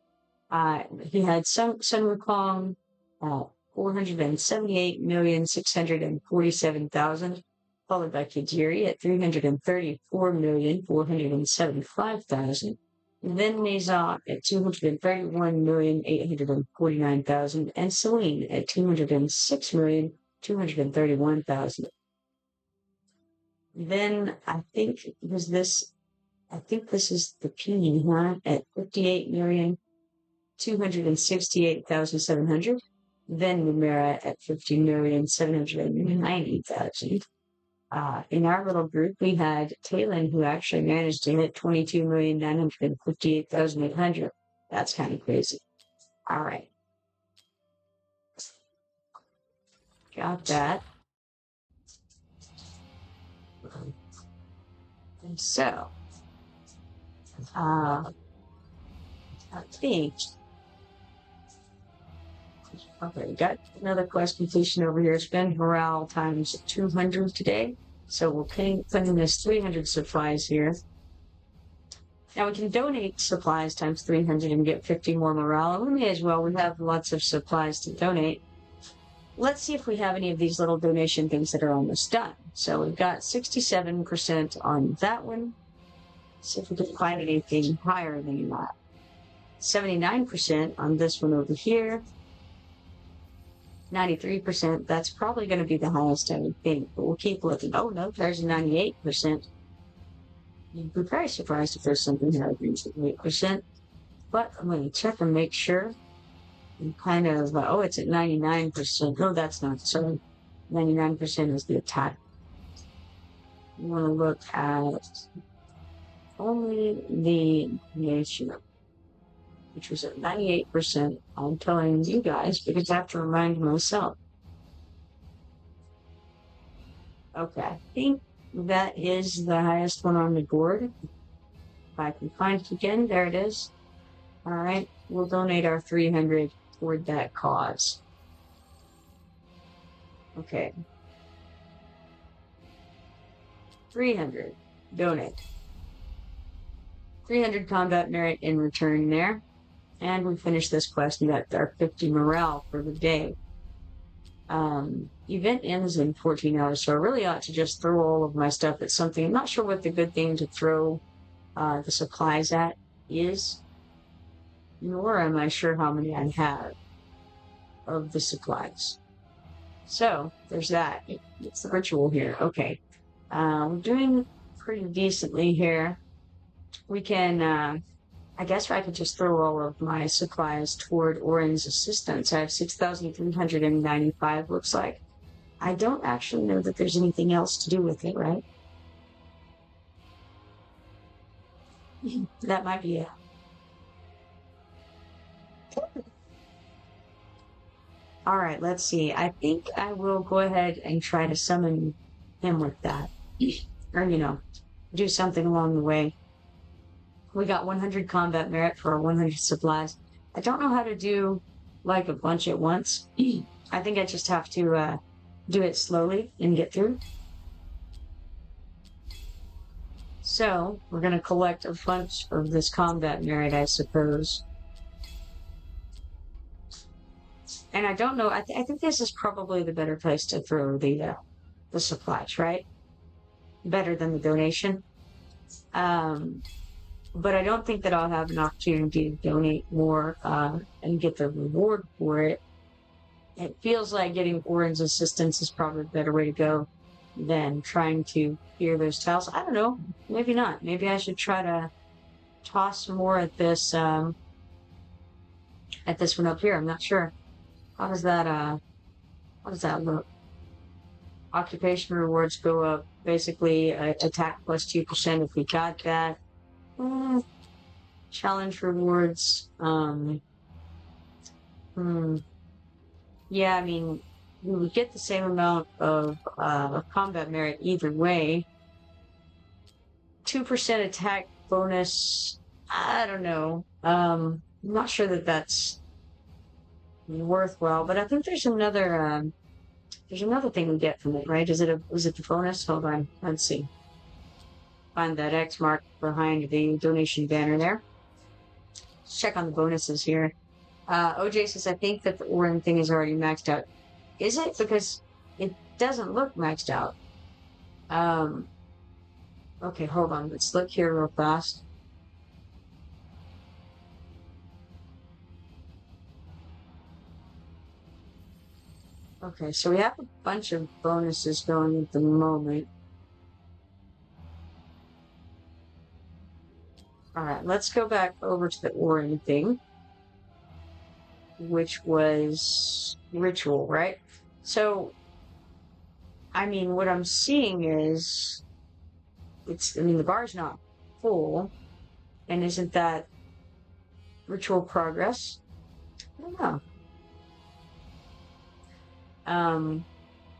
He had Sun Wukong, 478,647,000, followed by Kajiri at 334,475,000. Then Maison at 231,849,000, and Celine at 206,231,000. Then I think this is the P, huh? At 58,268,700. Then Numera at 50,790,000. In our little group, we had Talon, who actually managed to hit 22,958,800. That's kind of crazy. All right. Got that. And so, I think, okay, we got another quest completion over here. Spend morale times 200 today. So we'll put in this 300 supplies here. Now we can donate supplies times 300 and get 50 more morale. We may as well. We have lots of supplies to donate. Let's see if we have any of these little donation things that are almost done. So we've got 67% on that one. See if we can find anything higher than that. 79% on this one over here. 93%. That's probably going to be the highest, I would think. But we'll keep looking. Oh, no, there's 98%. You'd be very surprised if there's something higher than 8%. But I'm going to check and make sure. And kind of, oh, it's at 99%. No, that's not. So 99% is the attack. You want to look at only the nation, which was at 98%. I'm telling you guys because I have to remind myself. Okay, I think that is the highest one on the board. If I can find it again, there it is. All right, we'll donate our 300 toward that cause. Okay. 300, donate. 300 combat merit in return there. And we finished this quest and got our 50 morale for the day. Event ends in 14 hours, so I really ought to just throw all of my stuff at something. I'm not sure what the good thing to throw the supplies at is, nor am I sure how many I have of the supplies. So, there's that. It's the ritual here. Okay. We're doing pretty decently here. We can, I guess I could just throw all of my supplies toward Orin's assistance. I have 6,395, looks like. I don't actually know that there's anything else to do with it, right? That might be it. All right, let's see. I think I will go ahead and try to summon him with that. Or, do something along the way. We got 100 combat merit for our 100 supplies. I don't know how to do, like, a bunch at once. I think I just have to do it slowly and get through. So, we're going to collect a bunch of this combat merit, I suppose. And I don't know, I think this is probably the better place to throw the supplies, right? Better than the donation. But I don't think that I'll have an opportunity to donate more and get the reward for it. It feels like getting Orin's assistance is probably a better way to go than trying to clear those tiles. I don't know. Maybe not. Maybe I should try to toss more at this one up here. I'm not sure. How does that look? Occupation rewards go up. Basically, attack plus 2% if we got that. Challenge rewards. Yeah, I mean, we would get the same amount of combat merit either way. 2% attack bonus. I don't know. I'm not sure that that's worthwhile, but I think there's another thing we get from it, right? Is it the bonus? Hold on, let's see. Find that X mark behind the donation banner there. Let's check on the bonuses here. OJ says, I think that the Orin thing is already maxed out. Is it? Because it doesn't look maxed out. Okay, hold on. Let's look here real fast. Okay, so we have a bunch of bonuses going at the moment. Alright, let's go back over to the Orin thing, which was ritual, right? So, I mean, what I'm seeing is, the bar's not full, and isn't that ritual progress? I don't know.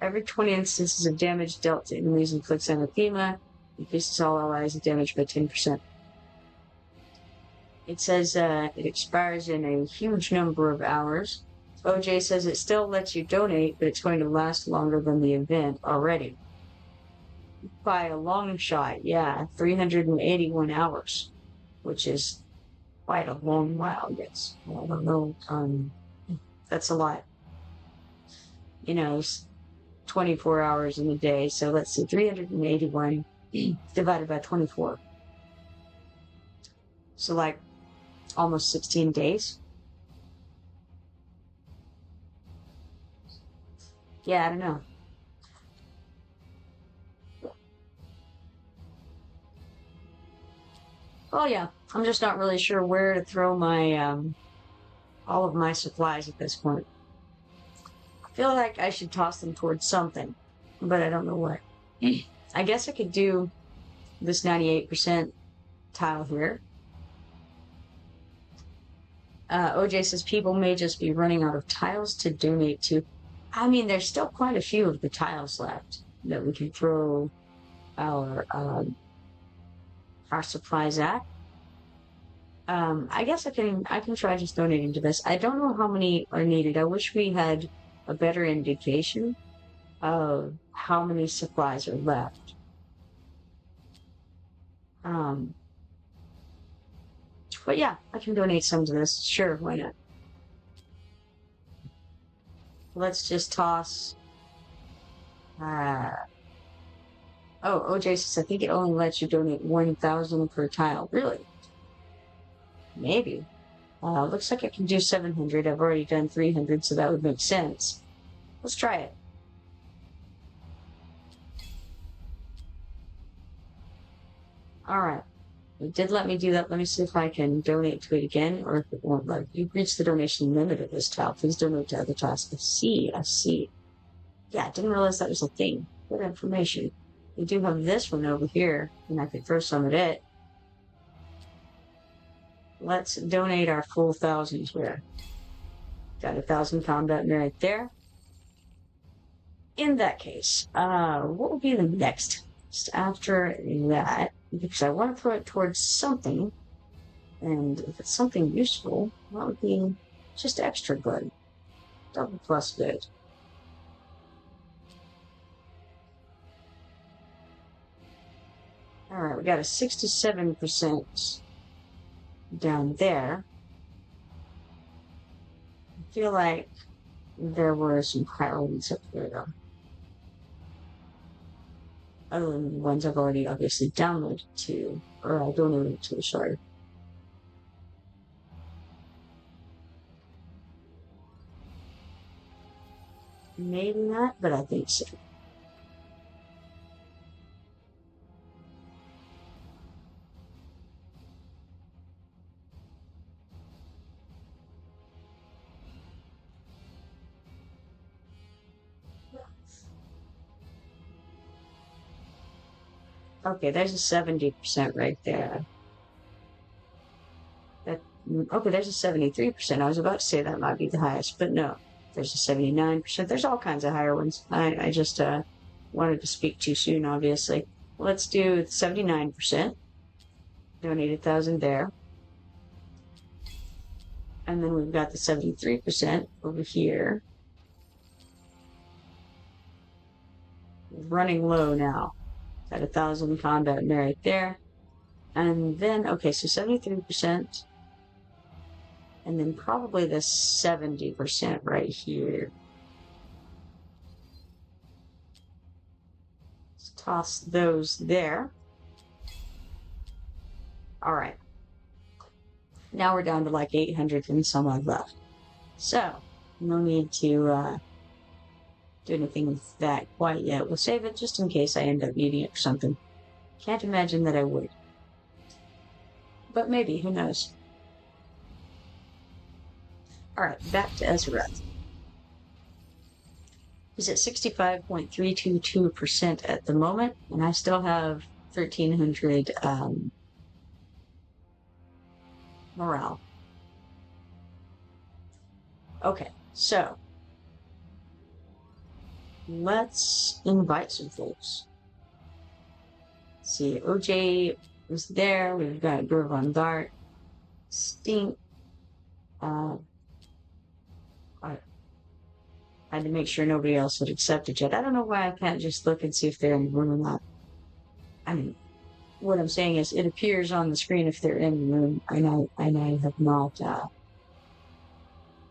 Every 20 instances of damage dealt to enemies inflicts anathema, increases all allies' damage by 10%. It says it expires in a huge number of hours. OJ says it still lets you donate, but it's going to last longer than the event already. By a long shot, yeah, 381 hours, which is quite a long while, yes. I don't know, that's a lot. 24 hours in a day, so let's see, 381 divided by 24. So, like, almost 16 days. Yeah, I don't know. Oh yeah, I'm just not really sure where to throw my, all of my supplies at this point. I feel like I should toss them towards something, but I don't know what. I guess I could do this 98% tile here. OJ says people may just be running out of tiles to donate to. I mean, there's still quite a few of the tiles left that we can throw our supplies at. I guess I can try just donating to this. I don't know how many are needed. I wish we had a better indication of how many supplies are left. But yeah, I can donate some to this. Sure, why not? Let's just toss. Oh, OJ says I think it only lets you donate 1,000 per tile. Really? Maybe. Looks like I can do 700. I've already done 300, so that would make sense. Let's try it. Alright. It did let me do that. Let me see if I can donate to it again, or if it won't let. You've reached the donation limit of this tile. Please donate to other tiles. I see. Yeah, I didn't realize that was a thing. Good information. We do have this one over here, and I could throw some at it. Let's donate our full 1,000 here. Got 1,000 combat merit there. In that case, what will be the next? Just after that, because I want to throw it towards something, and if it's something useful, that would be just extra good. Double plus good. Alright, we got a 67% down there. I feel like there were some priorities up there, though. Other than the ones I've already obviously downloaded to, or donated to, sorry. Maybe not, but I think so. Okay, there's a 70% right there. Okay, there's a 73%. I was about to say that might be the highest, but no. There's a 79%. There's all kinds of higher ones. I just wanted to speak too soon, obviously. Let's do 79%. Donate 1,000 there. And then we've got the 73% over here. Running low now. Got 1,000 combat merit there. And then, okay, so 73%. And then probably the 70% right here. Let's toss those there. All right. Now we're down to like 800 and some odd left. So, no need to do anything with that quite yet. We'll save it just in case I end up needing it for something. Can't imagine that I would. But maybe, who knows? Alright, back to Ezrath. He's at 65.322% at the moment, and I still have 1,300 morale. Okay, so let's invite some folks. Let's see, OJ was there. We've got Gurvan Dart, Stink. I had to make sure nobody else had accepted yet. I don't know why I can't just look and see if they're in the room or not. I mean, what I'm saying is it appears on the screen if they're in the room, and I have not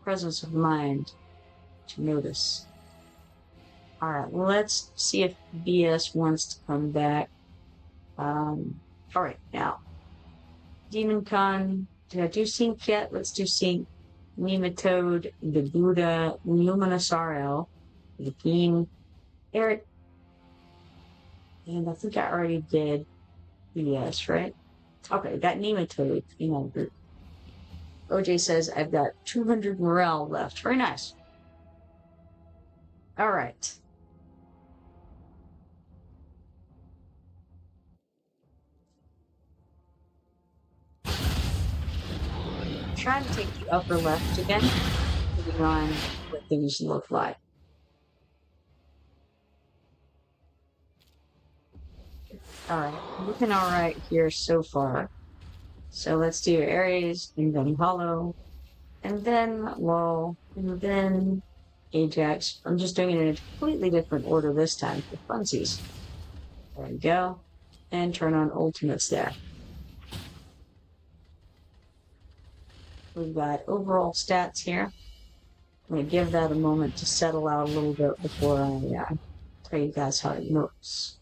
presence of mind to notice. Alright, let's see if BS wants to come back. Alright, now. Demon Con. Did I do Sync yet? Let's do Sync. Nematode, the Buddha, Luminous RL, the Keen, Eric, and I think I already did BS, right? Okay, got Nematode in our group. OJ says I've got 200 morale left. Very nice. Alright. Trying to take the upper left again, moving on what things look like. Alright, looking alright here so far. So let's do Ares, and then Hollow, and then Lull, and then Ajax. I'm just doing it in a completely different order this time for funsies. There we go. And turn on ultimates there. We've got overall stats here. I'm going to give that a moment to settle out a little bit before I tell you guys how it looks.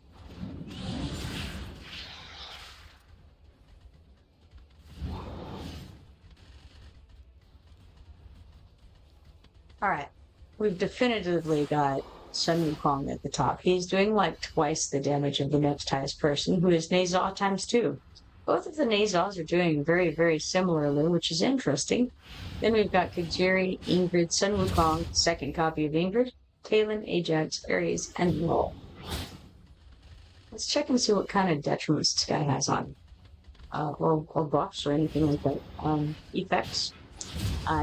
Alright, we've definitively got Sun Wukong at the top. He's doing like twice the damage of the next highest person, who is Nazaw times 2. Both of the Nazaws are doing very, very similarly, which is interesting. Then we've got Kajiri, Ingrid, Sun Wukong, second copy of Ingrid, Talon, Ajax, Ares, and Lull. Let's check and see what kind of detriments this guy has on. Or buffs or anything like that. Effects.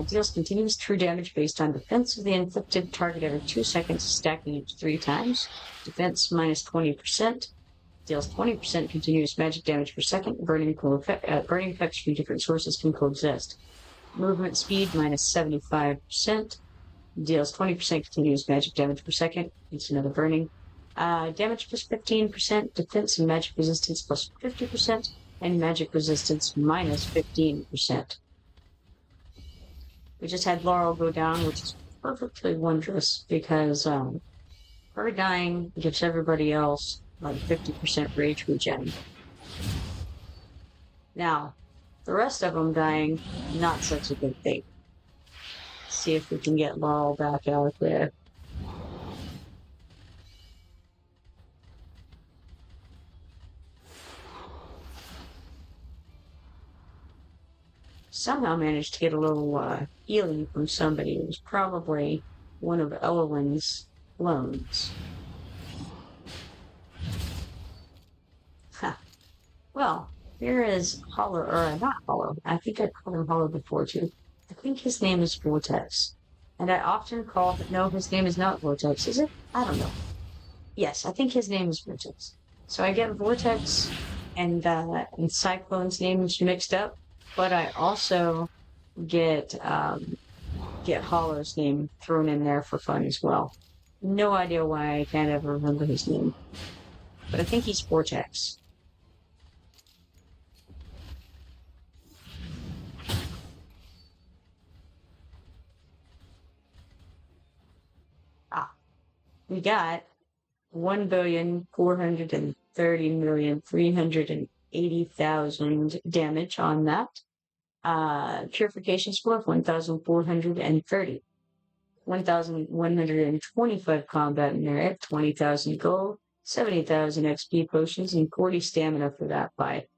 Deals continuous true damage based on defense of the inflicted target every 2 seconds, stacking it 3 times. Defense minus 20%. Deals 20% continuous magic damage per second. Burning effects from different sources can coexist. Movement speed minus 75%. Deals 20% continuous magic damage per second. It's another burning. Damage plus 15%. Defense and magic resistance plus 50%. And magic resistance minus 15%. We just had Laurel go down, which is perfectly wondrous because her dying gives everybody else like 50% rage regen. Now, the rest of them dying, not such a good thing. Let's see if we can get Laurel back out there. Somehow managed to get a little healing from somebody. It was probably one of Elwyn's clones. Huh. Well, here is Hollow, or not Hollow. I think I called him Hollow before too. I think his name is Vortex. And I often call, no, his name is not Vortex, is it? I don't know. Yes, I think his name is Vortex. So I get Vortex and Cyclone's names mixed up, but I also get Hollow's name thrown in there for fun as well. No idea why I can't ever remember his name, but I think he's Vortex. Ah, we got 1,430,380,000 damage on that. Purification score of 1,430. 1,125 combat merit, 20,000 gold, 70,000 XP potions, and 40 stamina for that fight.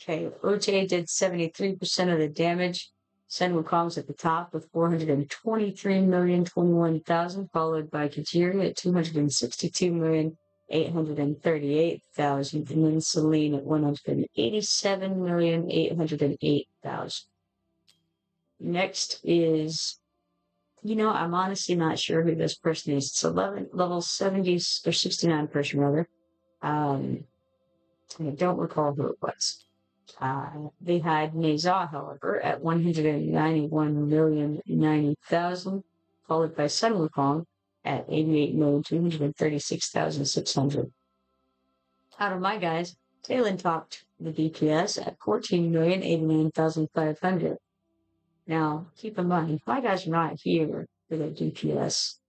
Okay, Oche did 73% of the damage. Sun Wukong's at the top with 423,021,000, followed by Kajiri at 262,838,000, and then Celine at 187,808,000. Next is, I'm honestly not sure who this person is. It's level 70 or 69 person rather. I don't recall who it was. They had Nezah, however, at 191,090,000, followed by Sun Wukong at 88,236,600. Out of my guys, Talon topped the DPS at 14,089,500. Now, keep in mind, my guys are not here for their DPS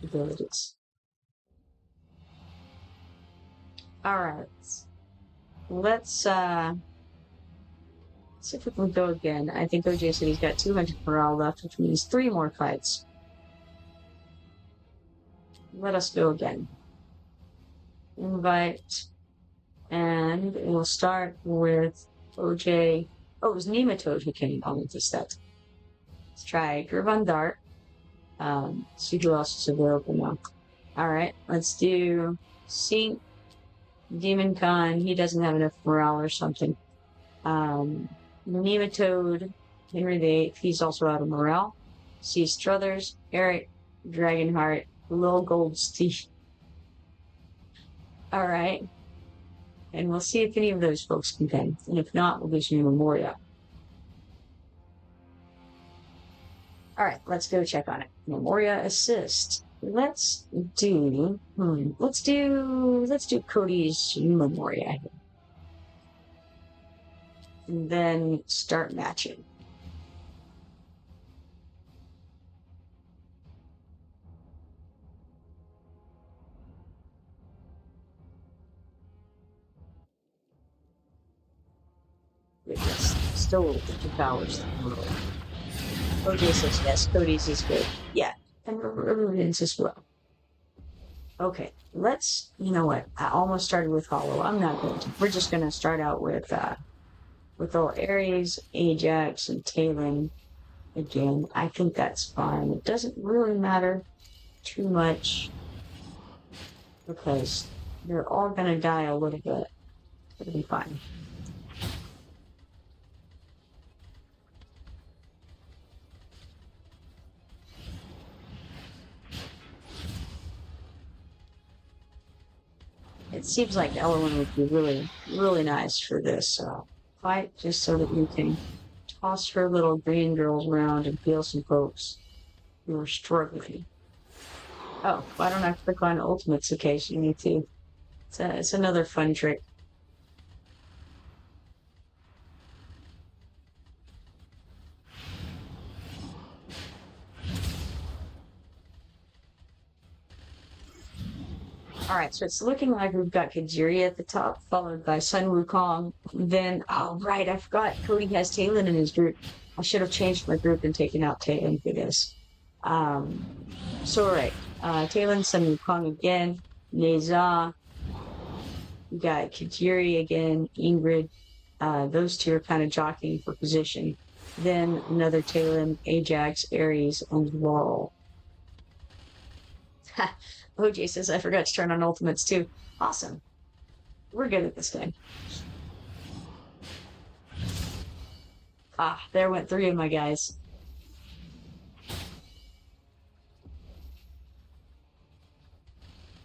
abilities. Alright. Let's see if we can go again. I think OJ said he's got 200 morale left, which means 3 more fights. Let us go again. Invite. And we'll start with OJ. Oh, it was Nematode who came on with this set. Let's try Gervon Dart. See who else is available now. Alright, let's do Sync. Demon Khan, he doesn't have enough morale or something. Nematode, Henry VIII, he's also out of morale. See Struthers, Eric, Dragonheart, Lil Goldstein. Alright. And we'll see if any of those folks can pen. And if not, we'll do some Memoria. Alright, let's go check on it. Memoria assist. Let's do Cody's Memoria. And then start matching. Yes, still the powers. OJ says yes, Cody's is good. Yeah, and Rivervin's as well. Okay, let's, you know what, I almost started with Hollow. I'm not going to. We're just going to start out with all Ares, Ajax, and Talon again. I think that's fine. It doesn't really matter too much because they're all going to die a little bit. It'll be fine. It seems like Elowen would be really, really nice for this fight, just so that you can toss her little green girls around and heal some folks who are struggling. Oh, why don't I click on ultimates occasionally too? It's another fun trick. Alright, so it's looking like we've got Kajiri at the top, followed by Sun Wukong. Then, oh right, I forgot Cody has Talon in his group. I should have changed my group and taken out Talon for this. So alright, Talon, Sun Wukong again, Nezah, we got Kajiri again, Ingrid. Those two are kind of jockeying for position. Then another Talon, Ajax, Ares, and Laurel. OJ says, I forgot to turn on ultimates too. Awesome. We're good at this game. Ah, there went 3 of my guys.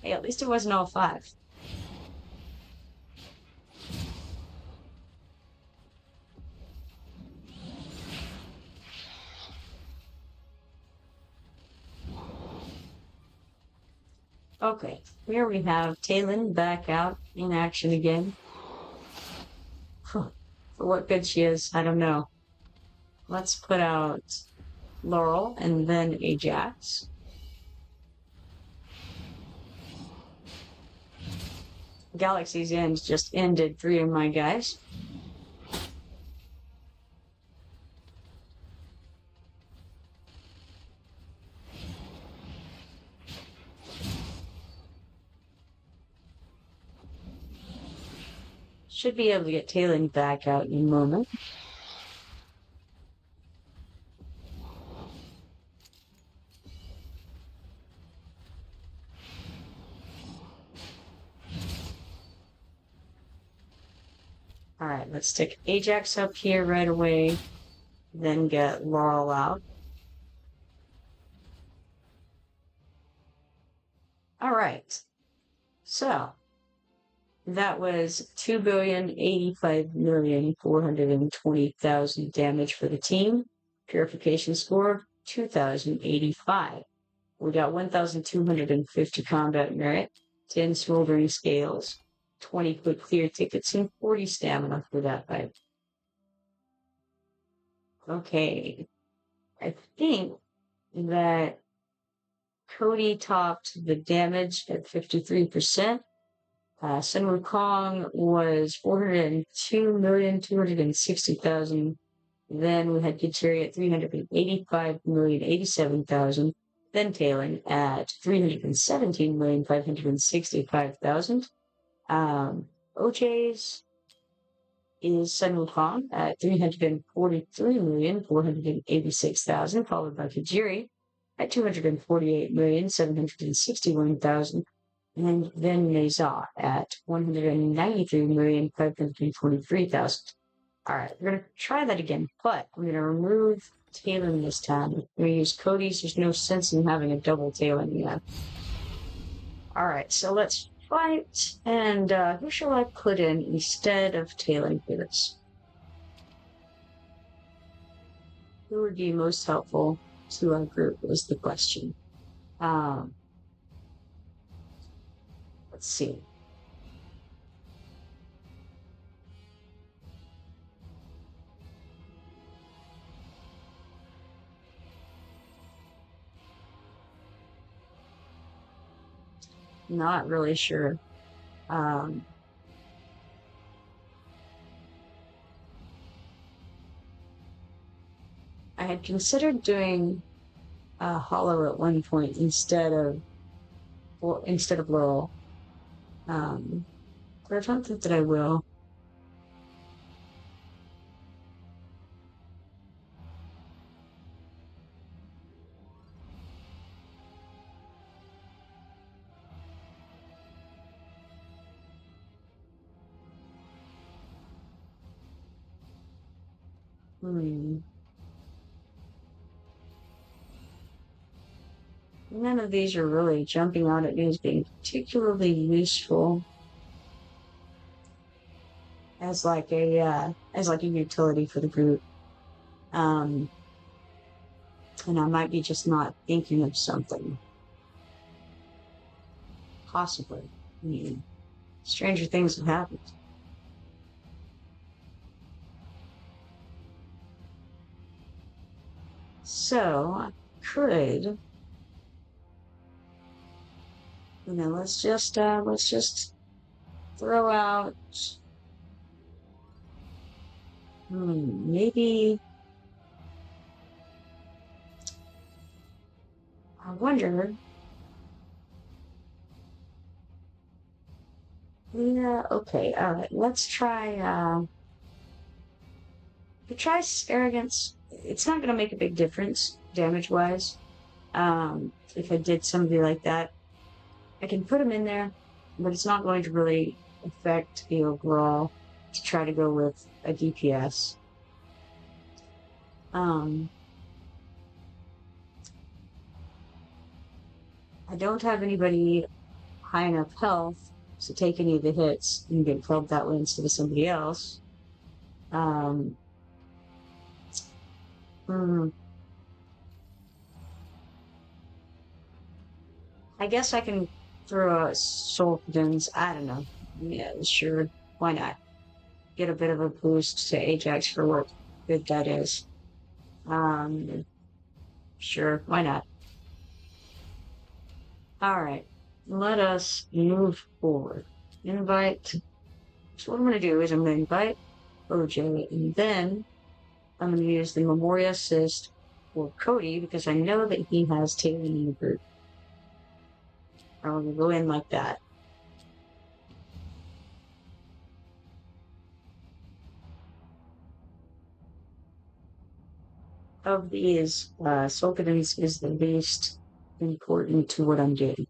Hey, at least it wasn't all 5. Okay, here we have Talon back out in action again. For what good she is, I don't know. Let's put out Laurel and then Ajax. Galaxy's End just ended 3 of my guys. Should be able to get Talon back out in a moment. Alright, let's stick Ajax up here right away, then get Laurel out. Alright, so that was 2,085,420,000 damage for the team. Purification score 2,085. We got 1,250 combat merit, 10 smoldering scales, 20 quick clear tickets, and 40 stamina for that fight. Okay, I think that Cody topped the damage at 53%. Sun Wukong was 402,260,000. Then we had Kichiri at 385,087,000. Then Talon at 317,565,000. OJ's is Sun Wukong at 343,486,000, followed by Kajiri at 248,761,000, and then Meza at 193,523,000. All right, we're going to try that again, but I'm going to remove Talon this time. We're going to use Cody's. There's no sense in having a double Talon yet. All right, so let's fight, and who shall I put in instead of Talon for this? Who would be most helpful to our group was the question. Let's see. Not really sure. I had considered doing Hollow at one point instead of Laurel. But I don't think that I will. None of these are really jumping out at me as being particularly useful as like a utility for the group. And I might be just not thinking of something. Possibly. I mean, stranger things have happened. So I could, let's just throw out. Maybe. I wonder. Yeah. Okay. All right. Let's try. Try Arrogance. It's not going to make a big difference damage-wise. If I did somebody like that, I can put him in there, but it's not going to really affect the overall to try to go with a DPS. I don't have anybody high enough health to take any of the hits and get clubbed that way instead of somebody else. Um, hmm, I guess I can throw a soul dens. I don't know. Yeah, sure. Why not? Get a bit of a boost to Ajax for what good that is. Um, sure. Why not? All right. Let us move forward. Invite. So what I'm going to do is I'm going to invite OJ, and then I'm going to use the Memoria Assist for Cody because I know that he has Taylor in the group. I'm going to go in like that. Of these, Sulkadens is the least important to what I'm doing.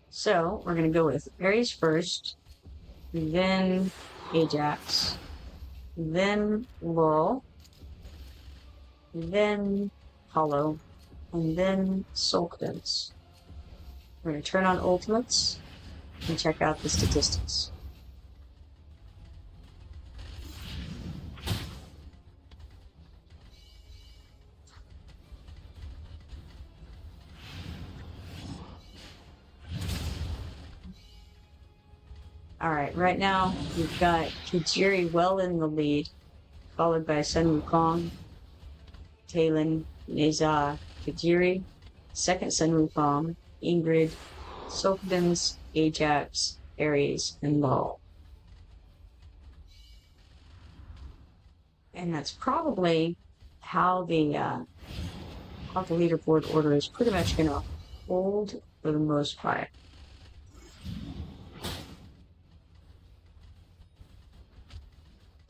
So we're going to go with Ares first, then Ajax, then Laurel, then Hollow, and then Sulkadens. We're going to turn on ultimates and check out the statistics. All right, right now we've got Kijiri well in the lead, followed by Sun Wukong, Talon, Neza, Kijiri, second Sun Wukong, Ingrid, Sulkadens, Ajax, Ares, and Laurel. And that's probably how the leaderboard order is pretty much going to hold for the most part.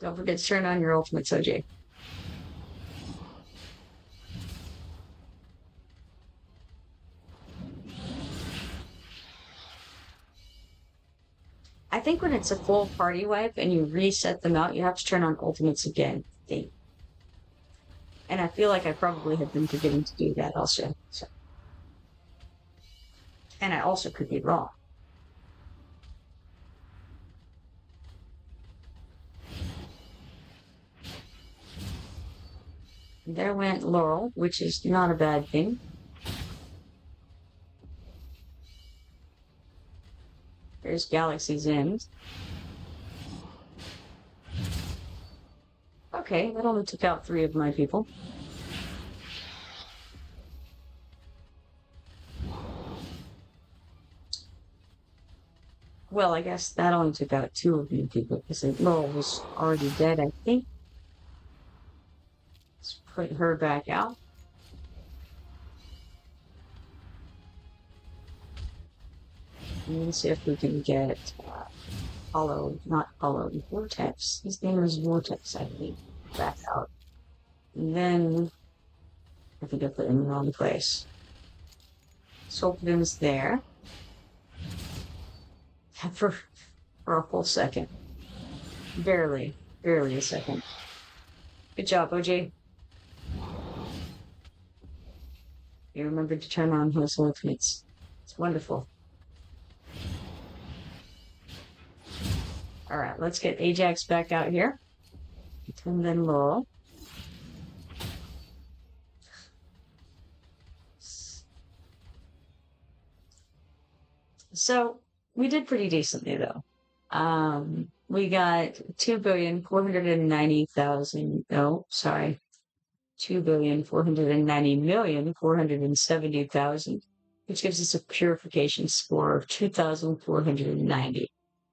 Don't forget to turn on your ultimates, OJ. I think when it's a full party wipe and you reset them out, you have to turn on ultimates again. And I feel like I probably have been forgetting to do that also. So. And I also could be wrong. There went Laurel, which is not a bad thing. There's Galaxy's End. Okay, that only took out 3 of my people. Well, I guess that only took out 2 of my people because Laurel was already dead, I think. Let's put her back out. And see if we can get not Hollow, Vortex. His name is Vortex, I think. Back out. And then I think I put him in the wrong place. Sulkadens there. For a full second. Barely a second. Good job, OJ. You remembered to turn on his ultimates. It's wonderful. All right, let's get Ajax back out here. And then Laurel. So we did pretty decently though. We got 2,490,000. No, sorry. 2,490,470,000, which gives us a purification score of 2,490.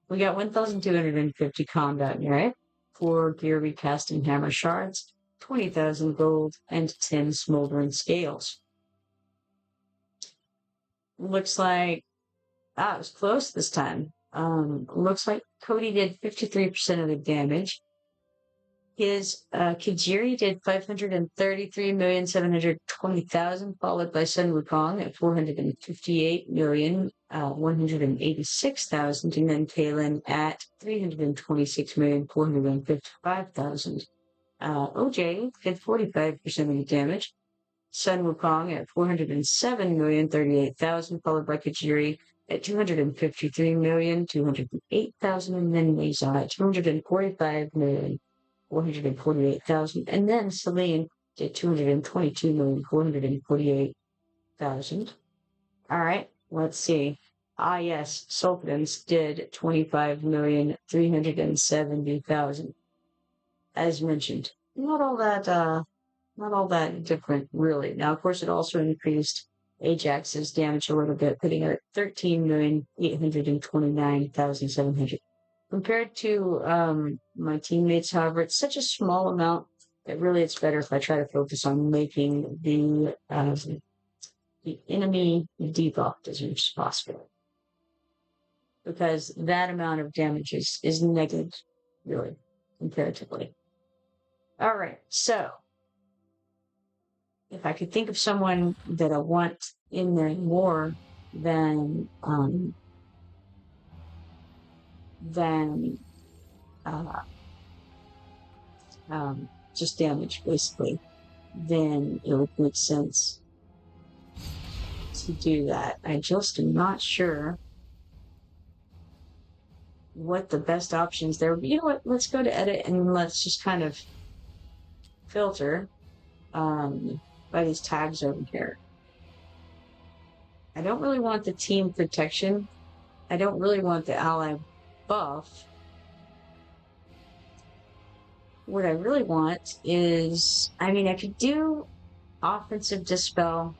We got 1,250 combat merit, 4 gear recasting hammer shards, 20,000 gold, and 10 smoldering scales. Looks like it was close this time. Looks like Cody did 53% of the damage. His Kajiri did 533,720,000, followed by Sun Wukong at 458,186,000, and then Talon at 326,455,000. OJ did 45% of the damage. Sun Wukong at 407,038,000, followed by Kajiri at 253,208,000, and then Mesa at 245,448,000, and then Celine did 222,448,000. All right, let's see. Ah, yes, Sultans did 25,370,000. As mentioned, not all that different, really. Now, of course, it also increased Ajax's damage a little bit, putting it at 13,829,700. Compared to my teammates, however, it's such a small amount that really it's better if I try to focus on making the enemy debuffed as much as possible. Because that amount of damage is negative, really, comparatively. All right, so if I could think of someone that I want in there more than just damage, basically, then it would make sense to do that. I just am not sure what the best options there. But you know what? Let's go to edit and let's just kind of filter by these tags over here. I don't really want the team protection. I don't really want the ally buff. What I really want is, I mean, I could do offensive dispel.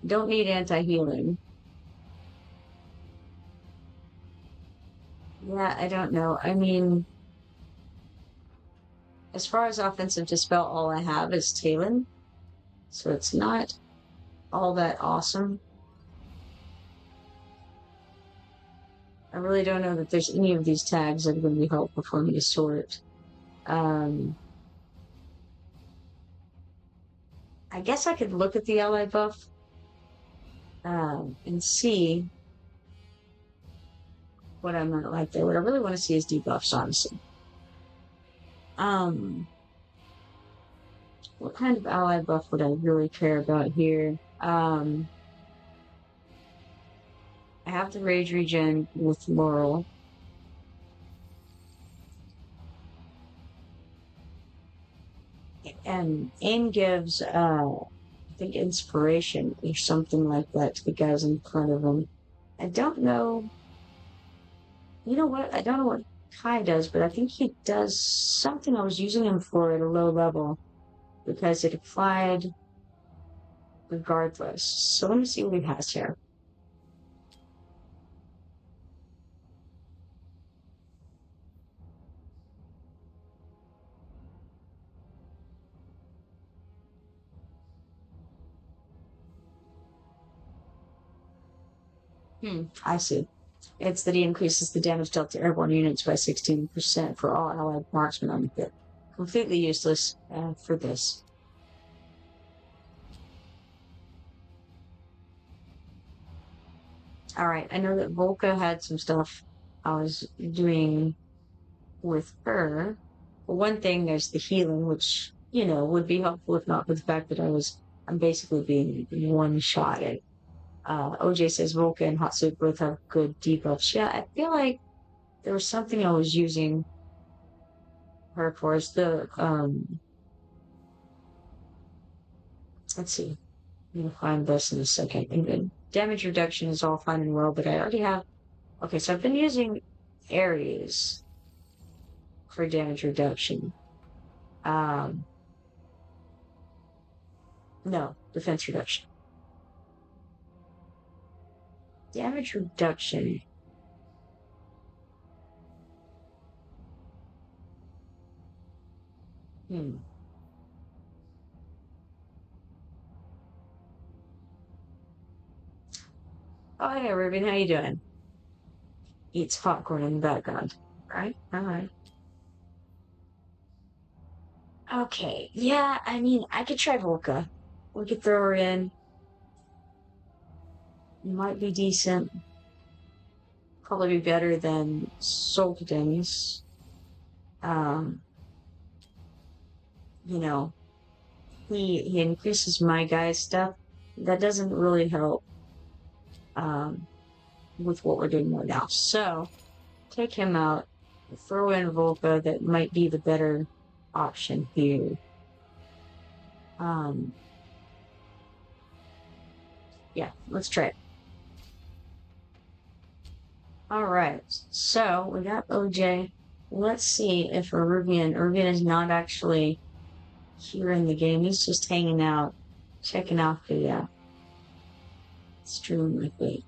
Don't need anti-healing. Yeah, I don't know. I mean, as far as offensive dispel, all I have is Talon. So it's not all that awesome. I really don't know that there's any of these tags that are going to be helpful for me to sort. I guess I could look at the ally buff and see what I might like there. What I really want to see is debuffs, honestly. What kind of ally buff would I really care about here? I have the Rage Regen with Laurel. And aim gives, I think, inspiration or something like that to the guys in front of him. I don't know. You know what? I don't know what Kai does, but I think he does something I was using him for at a low level because it applied regardless. So let me see what he has here. I see. It's that he increases the damage dealt to airborne units by 16% for all allied marksmen on the field. Completely useless for this. Alright, I know that Volka had some stuff I was doing with her. Well, one thing, there's the healing, which, you know, would be helpful if not for the fact that I'm basically being one-shotted. OJ says Volka and Hot Soup both have good debuffs. Yeah, I feel like there was something I was using her for. Is the, let's see. I'm going to find this in a second. And damage reduction is all fine and well, but I already have... Okay, so I've been using Ares for damage reduction. No, defense reduction. Damage reduction. Oh, hey, Ruben, how you doing? Eats popcorn in the background. Right? All right. Okay, yeah, I mean, I could try Volca. We could throw her in. Might be decent. Probably be better than Sultan's. Um, you know, he increases my guy's stuff. That doesn't really help um, with what we're doing right now. So take him out, throw in Volca. That might be the better option here. Um, yeah, let's try it. All right, so we got OJ. Let's see if Erubian is not actually here in the game. He's just hanging out, checking out the stream with me.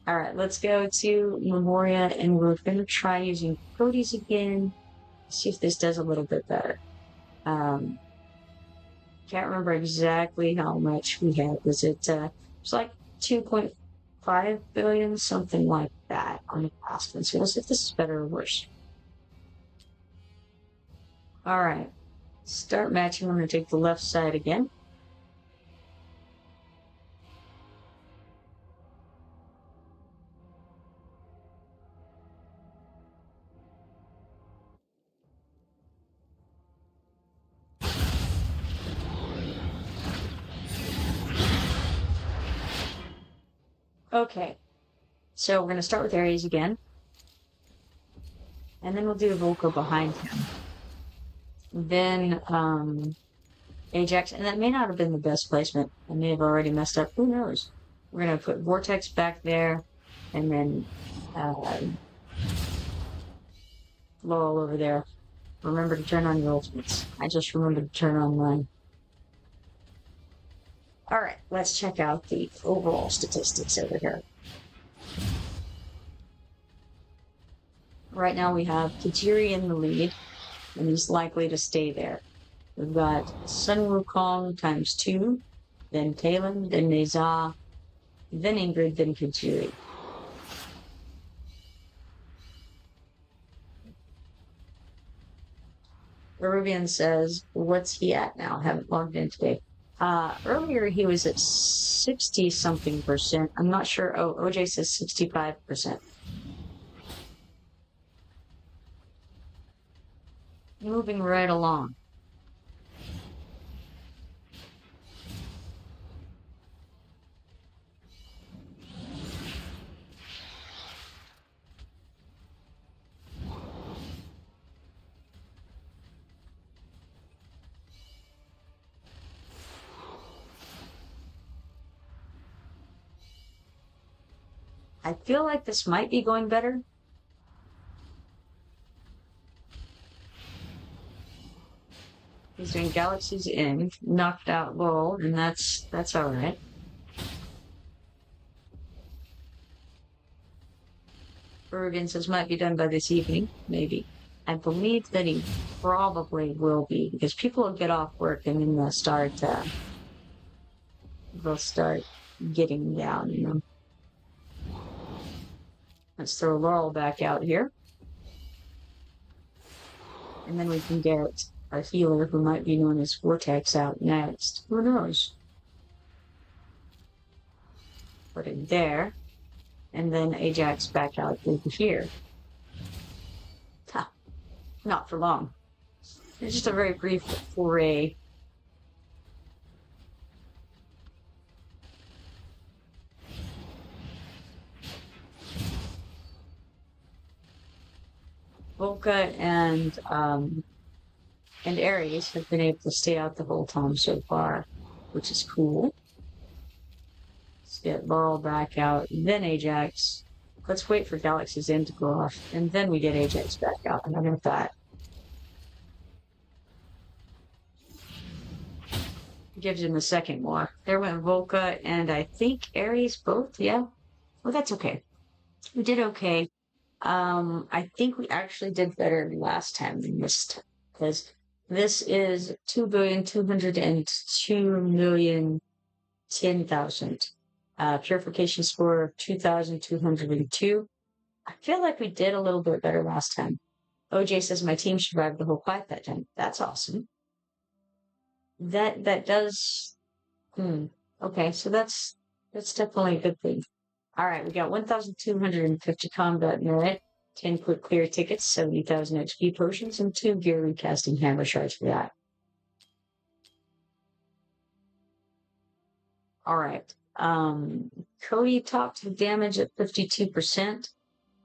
All right, let's go to Memoria, and we're going to try using Cody's again. See if this does a little bit better. Can't remember exactly how much we had. Was it? It's like 2.5 billion, something like that on the past one. So let's see if this is better or worse. All right, start matching. I'm going to take the left side again. Okay, so we're going to start with Ares again. And then we'll do Volca behind him. Then Ajax, and that may not have been the best placement. I may have already messed up. Who knows? We're going to put Vortex back there, and then Laurel over there. Remember to turn on your ultimates. I just remembered to turn on mine. All right, let's check out the overall statistics over here. Right now we have Katiri in the lead, and he's likely to stay there. We've got Sun Wukong times 2, then Talon, then Neza, then Ingrid, then Katiri. Peruvian says, what's he at now? Haven't logged in today. Earlier he was at 60 something percent. I'm not sure. Oh, OJ says 65%. Moving right along. I feel like this might be going better. He's doing Galaxy's End, knocked out Lowell, and that's all right. Bergen says might be done by this evening, maybe. I believe that he probably will be, because people will get off work and then they'll start getting down, you know. Let's throw Laurel back out here. And then we can get a healer who might be known as Vortex out next. Who knows? Put it there. And then Ajax back out over here. Huh. Not for long. It's just a very brief foray. Volca and Ares have been able to stay out the whole time so far, which is cool. Let's get Laurel back out, then Ajax. Let's wait for Galaxy's End to go off, and then we get Ajax back out. And I think that gives him a second more. There went Volca and I think Ares both, yeah. Well, that's okay. We did okay. I think we actually did better last time than this time, because this is 2,202,010,000. Purification score of 2,202. I feel like we did a little bit better last time. OJ says my team survived the whole fight that time. That's awesome. that does. Okay, so that's definitely a good thing. All right, we got 1,250 combat merit, 10 quick clear tickets, 70,000 XP potions, and 2 gear recasting hammer shards for that. All right. Cody topped the damage at 52%.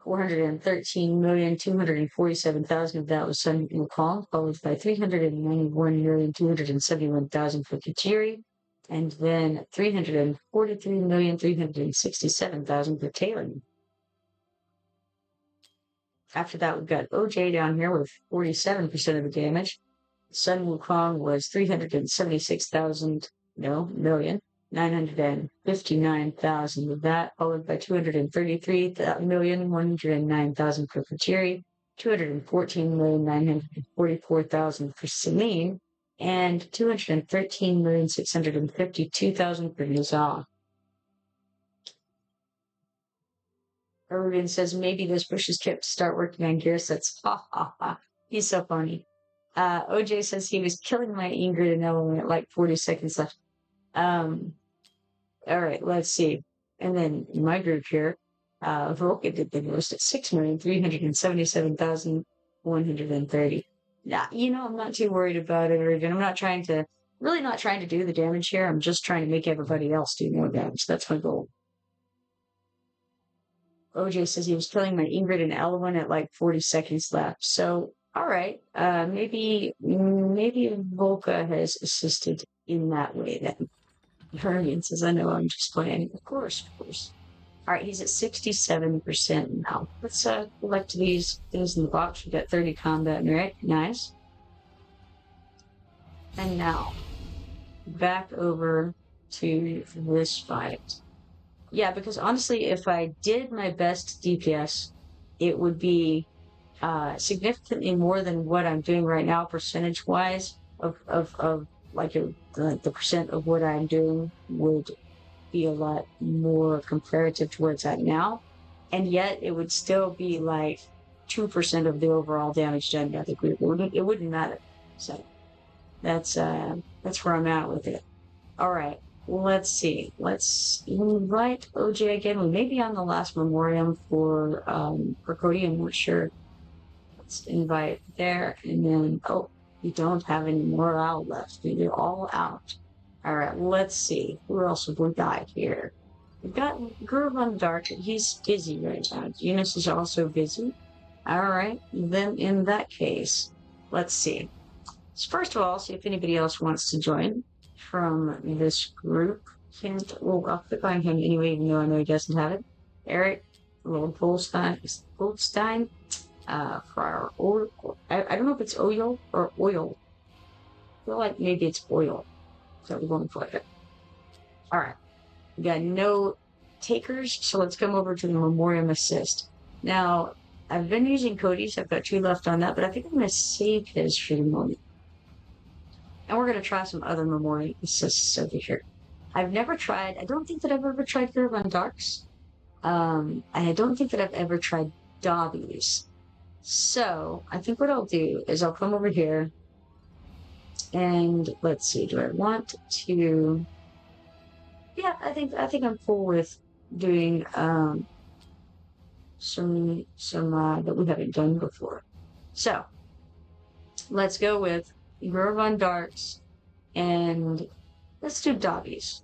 413,247,000 of that was Sun Wukong, followed by 391,271,000 for Kachiri, and then 343,367,000 for Taylor. After that, we've got OJ down here with 47% of the damage. Sun Wukong was 376,000, no, million. 959,000 of that, followed by 233,109,000 for Fatiri, 214,944,000 for Celine, and 213,652,000 for Nizam. Irvin says maybe this bush is kept to start working on gear sets. Ha ha ha. He's so funny. OJ says he was killing my Ingrid and Ellen at like 40 seconds left. All right, let's see. And then in my group here, Volca did the most at 6,377,130. Now, I'm not too worried about it, or even I'm not really not trying to do the damage here. I'm just trying to make everybody else do more damage. That's my goal. OJ says he was killing my Ingrid and Elwyn at like 40 seconds left. So, all right, maybe Volca has assisted in that way then. Hermione says, I know, I'm just playing. Of course. All right, he's at 67% now. Let's collect these things in the box. We got 30 combat merit. Nice. And now, back over to this fight. Yeah, because honestly, if I did my best DPS, it would be significantly more than what I'm doing right now, percentage-wise, of like the percent of what I'm doing would be a lot more comparative to where it's at now. And yet it would still be like 2% of the overall damage done by the group. It wouldn't matter. So that's where I'm at with it. All right, let's see. Let's invite OJ again. We may be on the last memoriam for Cody. I'm not sure. Let's invite there, and then we don't have any morale left. They're all out. All right, let's see. Who else have we got here? We've got Groove on Dark. He's busy right now. Eunice is also busy. All right, then in that case, let's see. So first of all, see if anybody else wants to join from this group. I'll click on him anyway, even though I know he doesn't have it. Eric, little Goldstein. For our oil, I don't know if it's oil or oil. I feel like maybe it's oil. So we're going for it. All right. We got no takers, so let's come over to the Memoriam Assist. Now, I've been using Cody's. I've got 2 left on that, but I think I'm going to save his for the moment. And we're going to try some other Memoriam Assists over here. I don't think that I've ever tried Caravan Darks. I don't think that I've ever tried Dobbies. So I think what I'll do is I'll come over here and let's see, do I want to, yeah, I think I'm cool with doing some that we haven't done before. So let's go with Gervon Darks and let's do Dobbies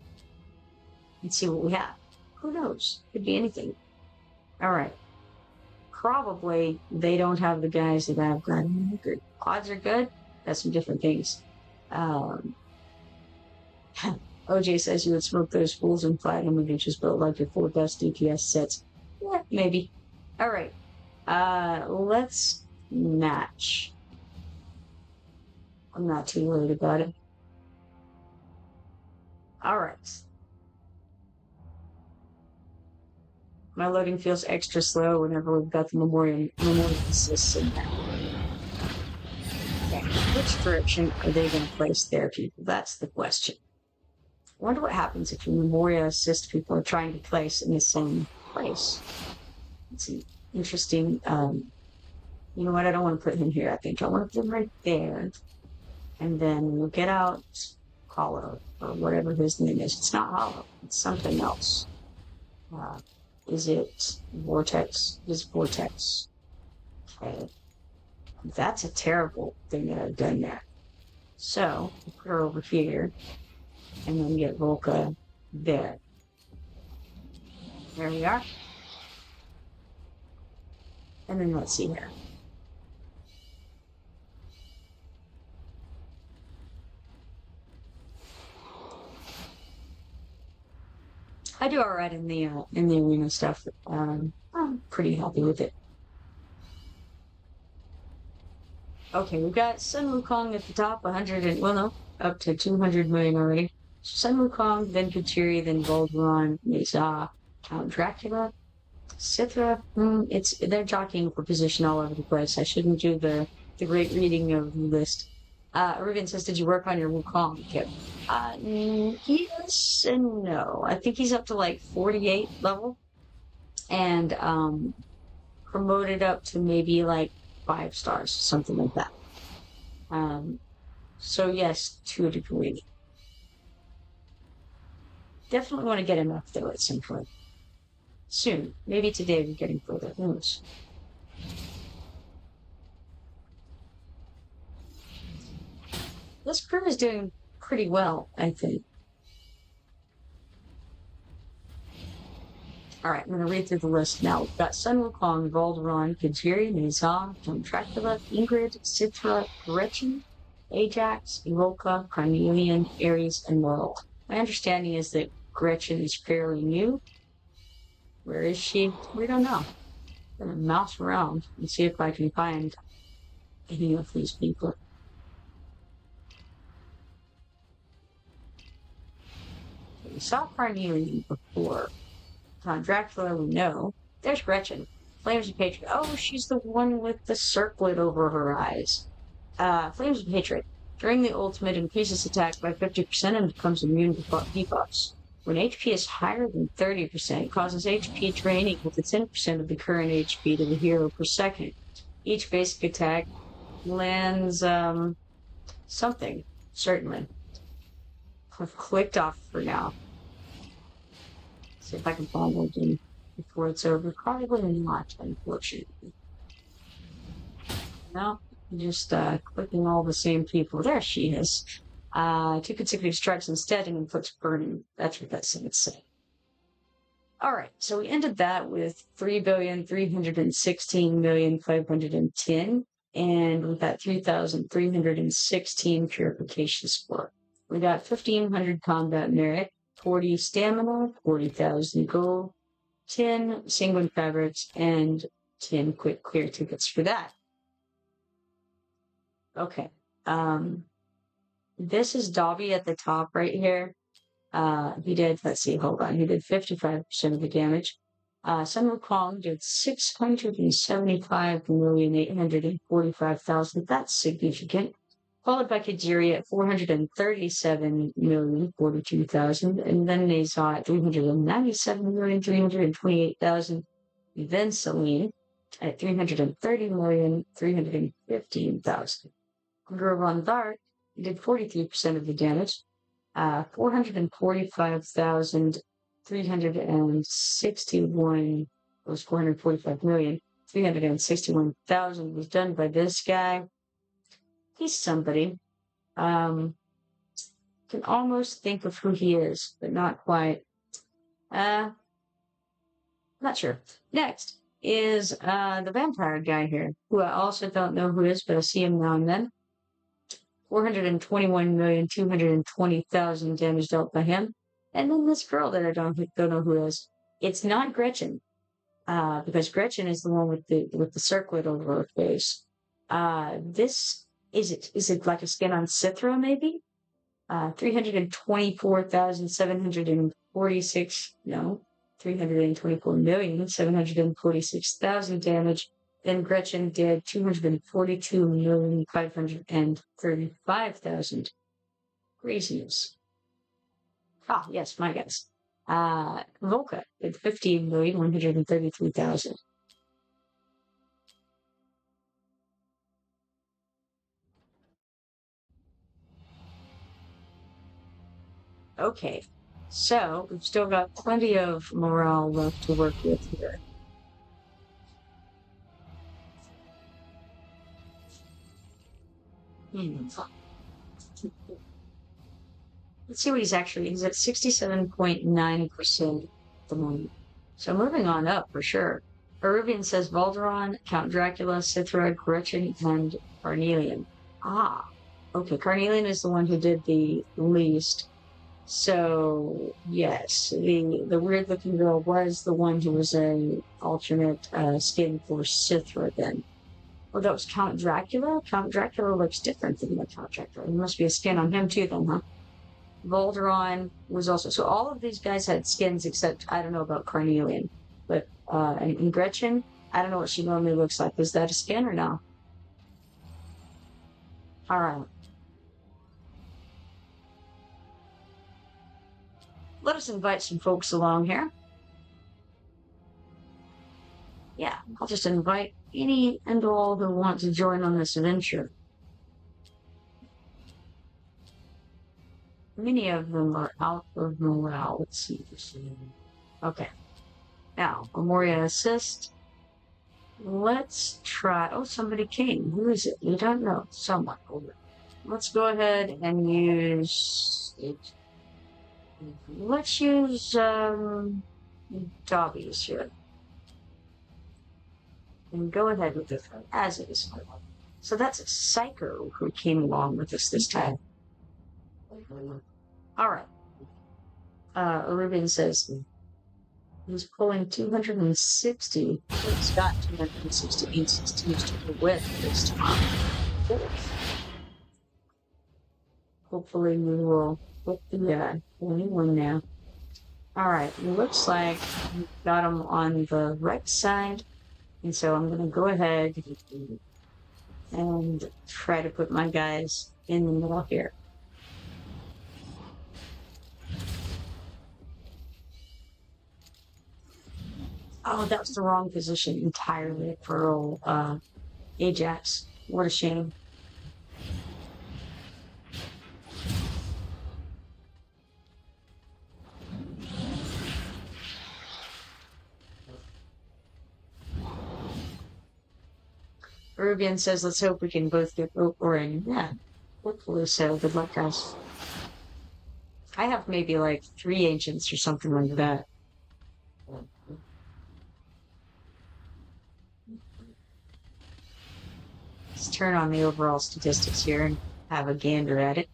and see what we have. Who knows? Could be anything. All right. Probably they don't have the guys that I've got. Odds are good. That's some different things. OJ says you would smoke those fools in platinum and you just built like your 4 best DPS sets. Yeah, maybe. All right. Let's match. I'm not too worried about it. All right. My loading feels extra slow whenever we've got the memorial assists in there. Okay, which direction are they going to place their people? That's the question. I wonder what happens if your memorial assist people are trying to place in the same place. It's interesting. You know what? I don't want to put him here. I think I want to put him right there. And then we'll get out Hollow, or whatever his name is. It's not Hollow. It's something else. Is it Vortex? Is Vortex? Okay. That's a terrible thing that I've done there. So, put her over here, and then get Volca there. There we are. And then let's see here. I do all right in the arena stuff. I'm pretty happy with it. Okay, we've got Sun Wukong at the top, 100 and, well, no, up to 200 million already. Sun Wukong, then Kateri, then Voltron, Mesa, Count Dracula, Cithra. They're jockeying for position all over the place. I shouldn't do the great reading of the list. Ruben says, did you work on your Wukong kit? Yes and no. I think he's up to like 48 level and promoted up to maybe like 5 stars, something like that. So yes, to a degree. Definitely want to get him up though at some point. Soon. Maybe today we're getting further. Who knows? This crew is doing pretty well, I think. Alright, I'm going to read through the list now. We've got Sun Wukong, Volderon, Kajiri, Nizam, Dracula, Ingrid, Cithra, Gretchen, Ajax, Evoca, Carnelian, Ares, and Laurel. My understanding is that Gretchen is fairly new. Where is she? We don't know. I'm going to mouse around and see if I can find any of these people. We saw Carnelian before. On Dracula, we know. There's Gretchen. Flames of Hatred. Oh, she's the one with the circlet over her eyes. Flames of Hatred. During the ultimate, increases attack by 50% and becomes immune to debuffs. When HP is higher than 30%, causes HP drain equal to 10% of the current HP to the hero per second. Each basic attack lands something, certainly. I've clicked off for now. See if I can find one before it's over. Probably not, unfortunately. No, just clicking all the same people. There she is. 2 consecutive strikes instead and inflicts burning. That's what that sentence said. All right, so we ended that with 3,316,510, and with that 3,316 purification score. We got 1,500 combat merit, 40 stamina, 40,000 gold, 10 sanguine fabrics, and 10 quick clear tickets for that. Okay. This is Dobby at the top right here. He did, let's see, hold on. He did 55% of the damage. Sun Wukong did 625,845,000. That's significant. Followed by Kajiri at 437,042,000. And then Neza at 397,328,000. Then Celine at 330,315,000. Grovan Dark did 43% of the damage. 445,361 was 445,361,000 was done by this guy. He's somebody. Can almost think of who he is, but not quite. Not sure. Next is the vampire guy here, who I also don't know who is, but I see him now and then. 421,220,000 damage dealt by him. And then this girl that I don't know who is. It's not Gretchen, because Gretchen is the one with the circlet over her face. This is it like a skin on Cithra maybe? 324,746. No, 324,746,000 damage. Then Gretchen did 242,535,000. Craziness. Ah, yes, my guess. Volca did 15,133,000. Okay. So we've still got plenty of morale left to work with here. Let's see what he's at 67.9% at the moment. So moving on up for sure. Peruvian says Valderon, Count Dracula, Cithra, Gretchen, and Carnelian. Ah, okay. Carnelian is the one who did the least. So yes, the weird looking girl was the one who was a alternate skin for Cithra then. Oh, that was Count Dracula? Count Dracula looks different than the Count Dracula. There must be a skin on him too then, huh? Volderon was also, so all of these guys had skins except I don't know about Carnelian. But and Gretchen, I don't know what she normally looks like. Is that a skin or no? Alright. Let us invite some folks along here. Yeah, I'll just invite any and all who want to join on this adventure. Many of them are out of morale. Let's see. Okay. Now, Memoria assist. Let's try. Oh, somebody came. Who is it? You don't know. Someone. Let's go ahead and use it. Let's use Dobby's here. And go ahead with this one as is. So that's a Psycho who came along with us this time. Alright. Ruben says he's pulling 260. He's got 268 systems to the width this time. Hopefully we will put the only one now. Alright, it looks like we got him on the right side. And so I'm going to go ahead and try to put my guys in the middle here. Oh, that was the wrong position entirely for Ajax. What a shame. Rubian says, let's hope we can both get or in. Yeah, hopefully so. Good luck, guys. I have maybe like 3 ancients or something like that. Let's turn on the overall statistics here and have a gander at it.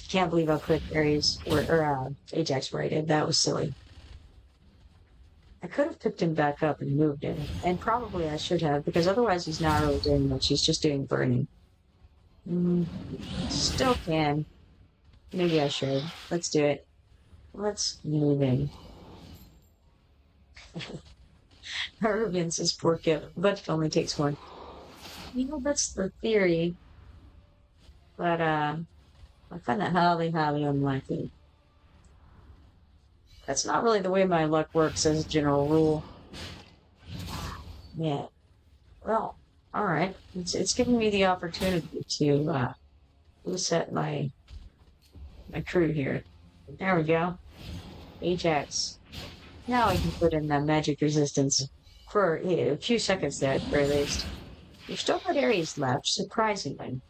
Can't believe I put Ares or Ajax right in. That was silly. I could have picked him back up and moved him, and probably I should have, because otherwise he's not really doing much. He's just doing burning. Still can. Maybe I should. Let's do it. Let's move in. Ruben says poor kid, but it only takes one. You know, that's the theory. But, I find that highly, highly unlikely. That's not really the way my luck works as a general rule. Yeah. Well, alright. It's giving me the opportunity to, reset my crew here. There we go. Ajax. Now I can put in that magic resistance for a few seconds there, at the very least. We've still got areas left, surprisingly.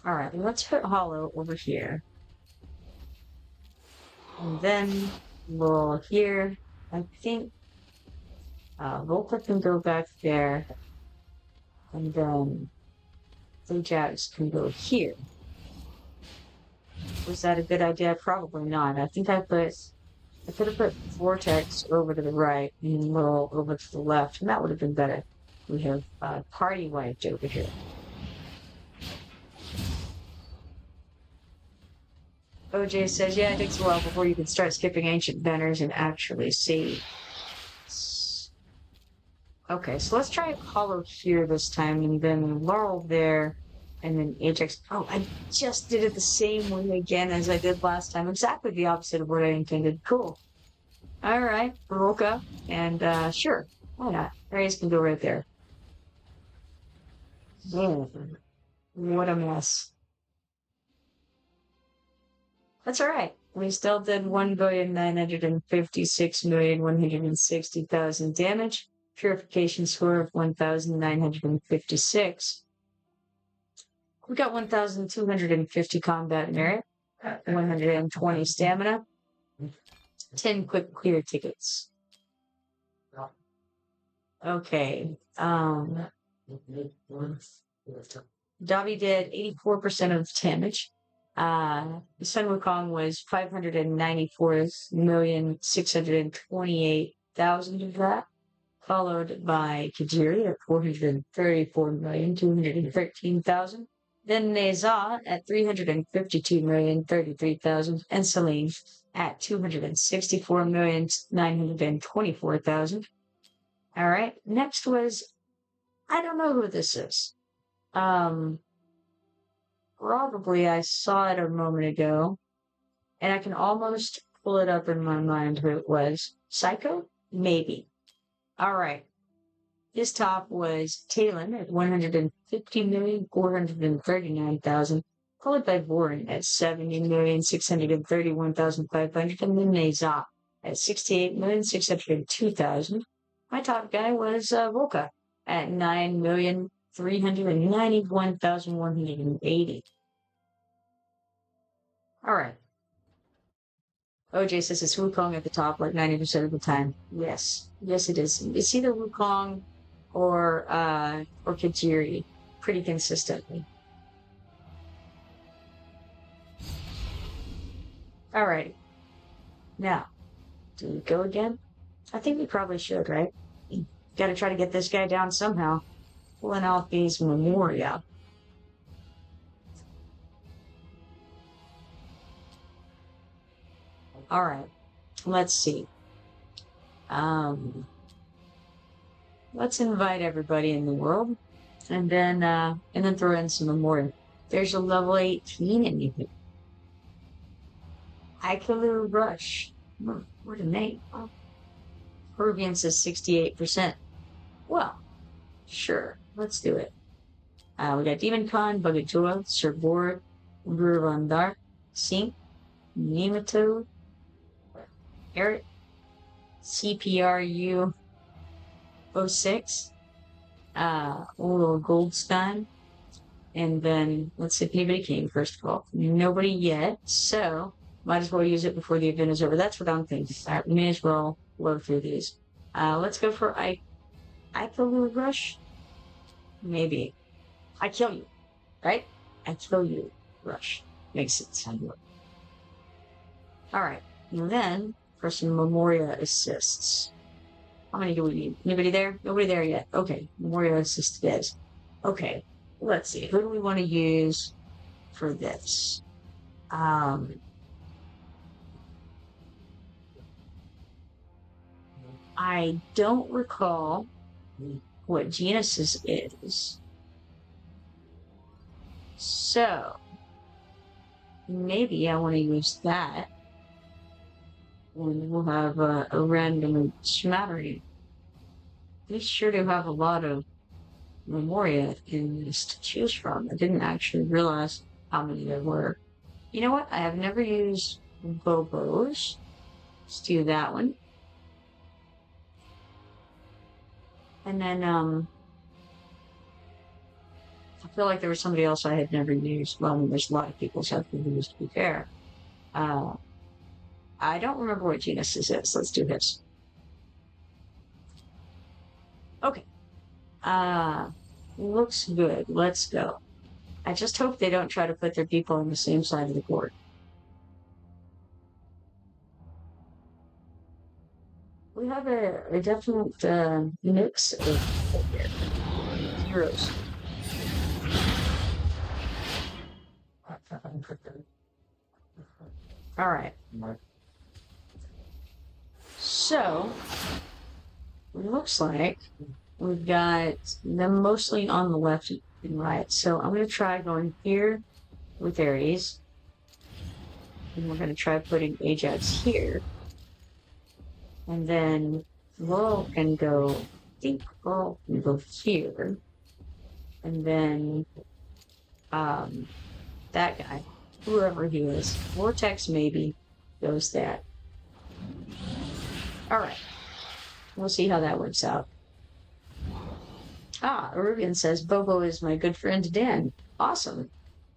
Alright, let's put Hollow over here. And then we'll here, I think, Volta can go back there. And then Ajax can go here. Was that a good idea? Probably not. I think I could have put Vortex over to the right and Little over to the left, and that would have been better. We have Party wiped over here. OJ says, yeah, it takes a while before you can start skipping ancient banners and actually see. Okay, so let's try Hollow here this time, and then Laurel there, and then Ajax. Oh, I just did it the same way again as I did last time. Exactly the opposite of what I intended. Cool. Alright, woke up, and sure, why not? Aries can go right there. Man, what a mess. That's all right. We still did 1,956,160,000 damage. Purification score of 1,956. We got 1,250 combat merit, 120 stamina, 10 quick clear tickets. Okay. Davi did 84% of damage. Sun Wukong was 594,628,000 of that, followed by Kajiri at 434,213,000. Then Neza at 352,033,000, and Celine at 264,924,000. All right. Next was, I don't know who this is. Probably I saw it a moment ago, and I can almost pull it up in my mind who it was. Psycho? Maybe. All right. His top was Talon at 150,439,000, followed by Borin at 70,631,500, and then Nezah at 68,602,000. My top guy was Volka at 9,391,180. All right. OJ says it's Wukong at the top like 90% of the time. Yes. Yes, it is. It's either Wukong or Kajiri pretty consistently. All right. Now, do we go again? I think we probably should, right? Got to try to get this guy down somehow. Pulling out these Memoria. All right. Let's see. Let's invite everybody in the world, and then throw in some Memoria. There's a level 18 in you. Ikalu Rush. What a name. Peruvian says 68%. Well, sure. Let's do it. We got Demon Khan, Bagatua, Sir Borg, Guruvandar, Sink, Nematode, Eric, CPRU 06, Olo Goldstein, and then let's see if anybody came first of all. Nobody yet, so might as well use it before the event is over. That's what I'm thinking. All right, we may as well load through these. Let's go for Ikalu Rush. Maybe. I kill you, right? I kill you, Rush. Makes it sound good. All right, and then for some Memoria assists. How many do we need? Anybody there? Nobody there yet. Okay, Memoria assist it is. Okay, let's see. Who do we want to use for this? I don't recall what Genesis is. So, maybe I want to use that. And we'll have a random smattering. We sure do have a lot of Memoria in this to choose from. I didn't actually realize how many there were. You know what? I have never used Bobos. Let's do that one. And then, I feel like there was somebody else I had never used. Well, I mean, there's a lot of people so I've used, to be fair. I don't remember what Genesis is. Let's do this. Okay. Looks good. Let's go. I just hope they don't try to put their people on the same side of the board. We have a definite mix of heroes. All right. So, looks like we've got them mostly on the left and right. So I'm going to try going here with Ares. And we're going to try putting Ajax here. And then Laurel can go, I think Laurel can go here. And then that guy whoever he is. Vortex maybe goes that. All right. We'll see how that works out. Arubian says, Bobo is my good friend Dan. Awesome.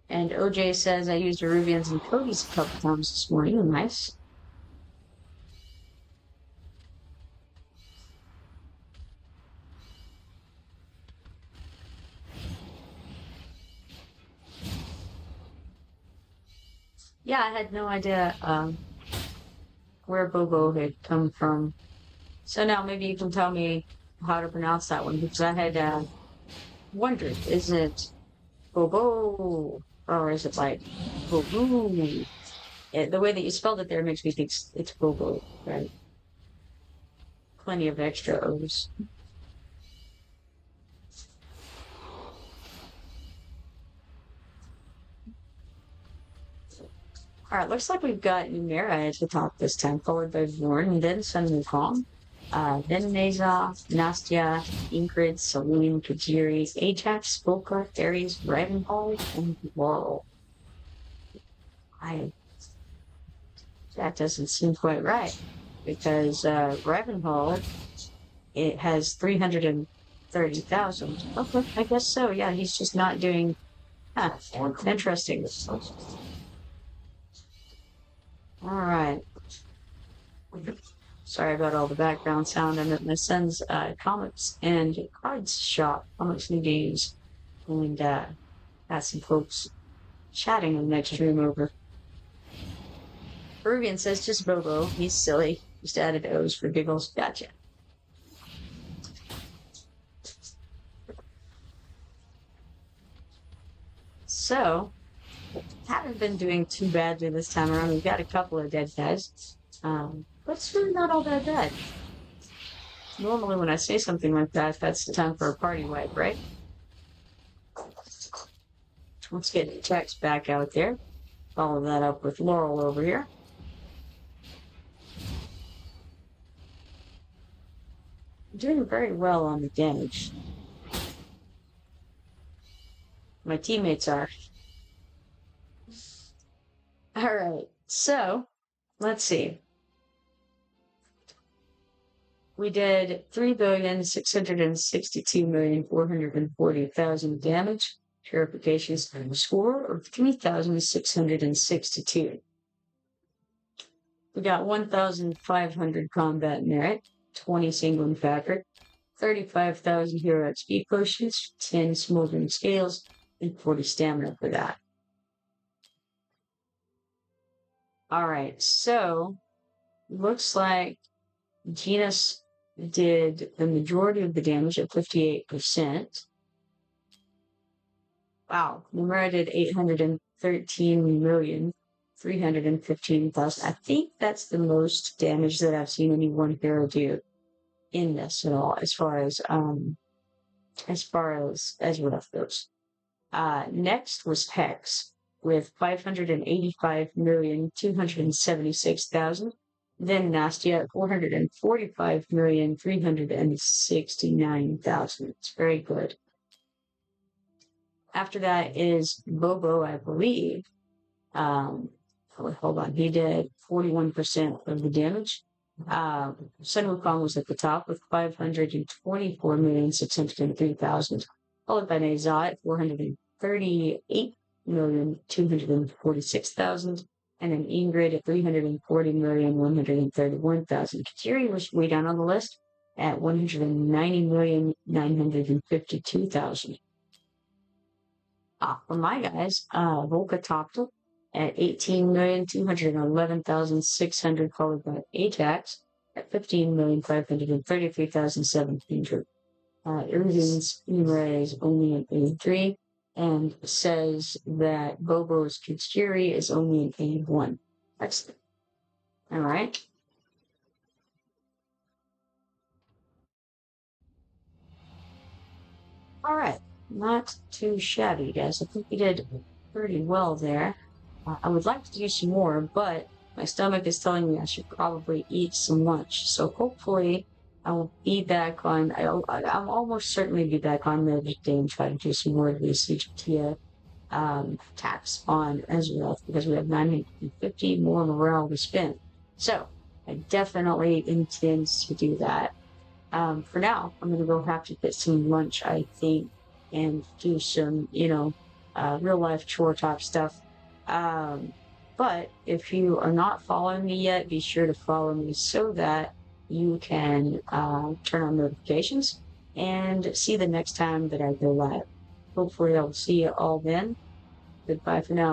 And OJ says, I used Arubians and Cody's a couple times this morning. Nice. Yeah, I had no idea where Bobo had come from. So now maybe you can tell me how to pronounce that one, because I had wondered, is it Bobo or is it like Bobo? The way that you spelled it there makes me think it's Bobo, right? Plenty of extra O's. All right, looks like we've got Numera at the top this time, followed by Vorn, and then Sun Wukong, then Neza, Nastya, Ingrid, Celine, Kajiri, Ajax, Volker, Ares, Ravenhall, and Laurel. That doesn't seem quite right, because Ravenhall, it has 330,000. Okay, I guess so. Yeah, he's just not doing. Interesting. All right. Sorry about all the background sound. I'm at my son's comics and cards shop, comics and games, and got some folks chatting in the next room over. Peruvian says just Bobo. He's silly. Just added O's for giggles. Gotcha. So, haven't been doing too badly this time around. We've got a couple of dead guys. But it's really not all that bad. Normally when I say something like that, that's the time for a party wipe, right? Let's get Jax back out there. Follow that up with Laurel over here. Doing very well on the damage. My teammates are. All right, so let's see. We did 3,662,440,000 damage. Purification's score of 3,662. We got 1,500 combat merit, 20 single fabric, 35,000 hero XP potions, 10 smoldering scales, and 40 stamina for that. All right, so looks like Genus did the majority of the damage at 58%. Wow, Numera did 813,315,000. I think that's the most damage that I've seen any one hero do in this at all, as far as rough goes. Next was Hex with 585,276,000. Then Nastya at 445,369,000. It's very good. After that is Bobo, I believe. Hold on. He did 41% of the damage. Sun Wukong was at the top with 524,603,000. Followed by Neza at 438,246,000. And then Ingrid at 340,131,000. Kateri was way down on the list at 190,952,000. For my guys, Volka topped it at 18,211,600, followed by Ajax at 15,533,700. Iridian's Numera is only an 83, and says that Bobo's Kateri is only an 81. Excellent. All right. All right. Not too shabby, guys. I think we did pretty well there. I would like to do some more, but my stomach is telling me I should probably eat some lunch. So hopefully I will be back on. I'll almost certainly be back on the day and try to do some more of these CGT tax on as well, because we have 950 more morale to spend. So I definitely intend to do that. For now, I'm going to go have to get some lunch, I think, and do some, real life chore type stuff. Um, but if you are not following me yet, be sure to follow me so that you can turn on notifications and see the next time that I go live. Hopefully, I'll see you all then. Goodbye for now.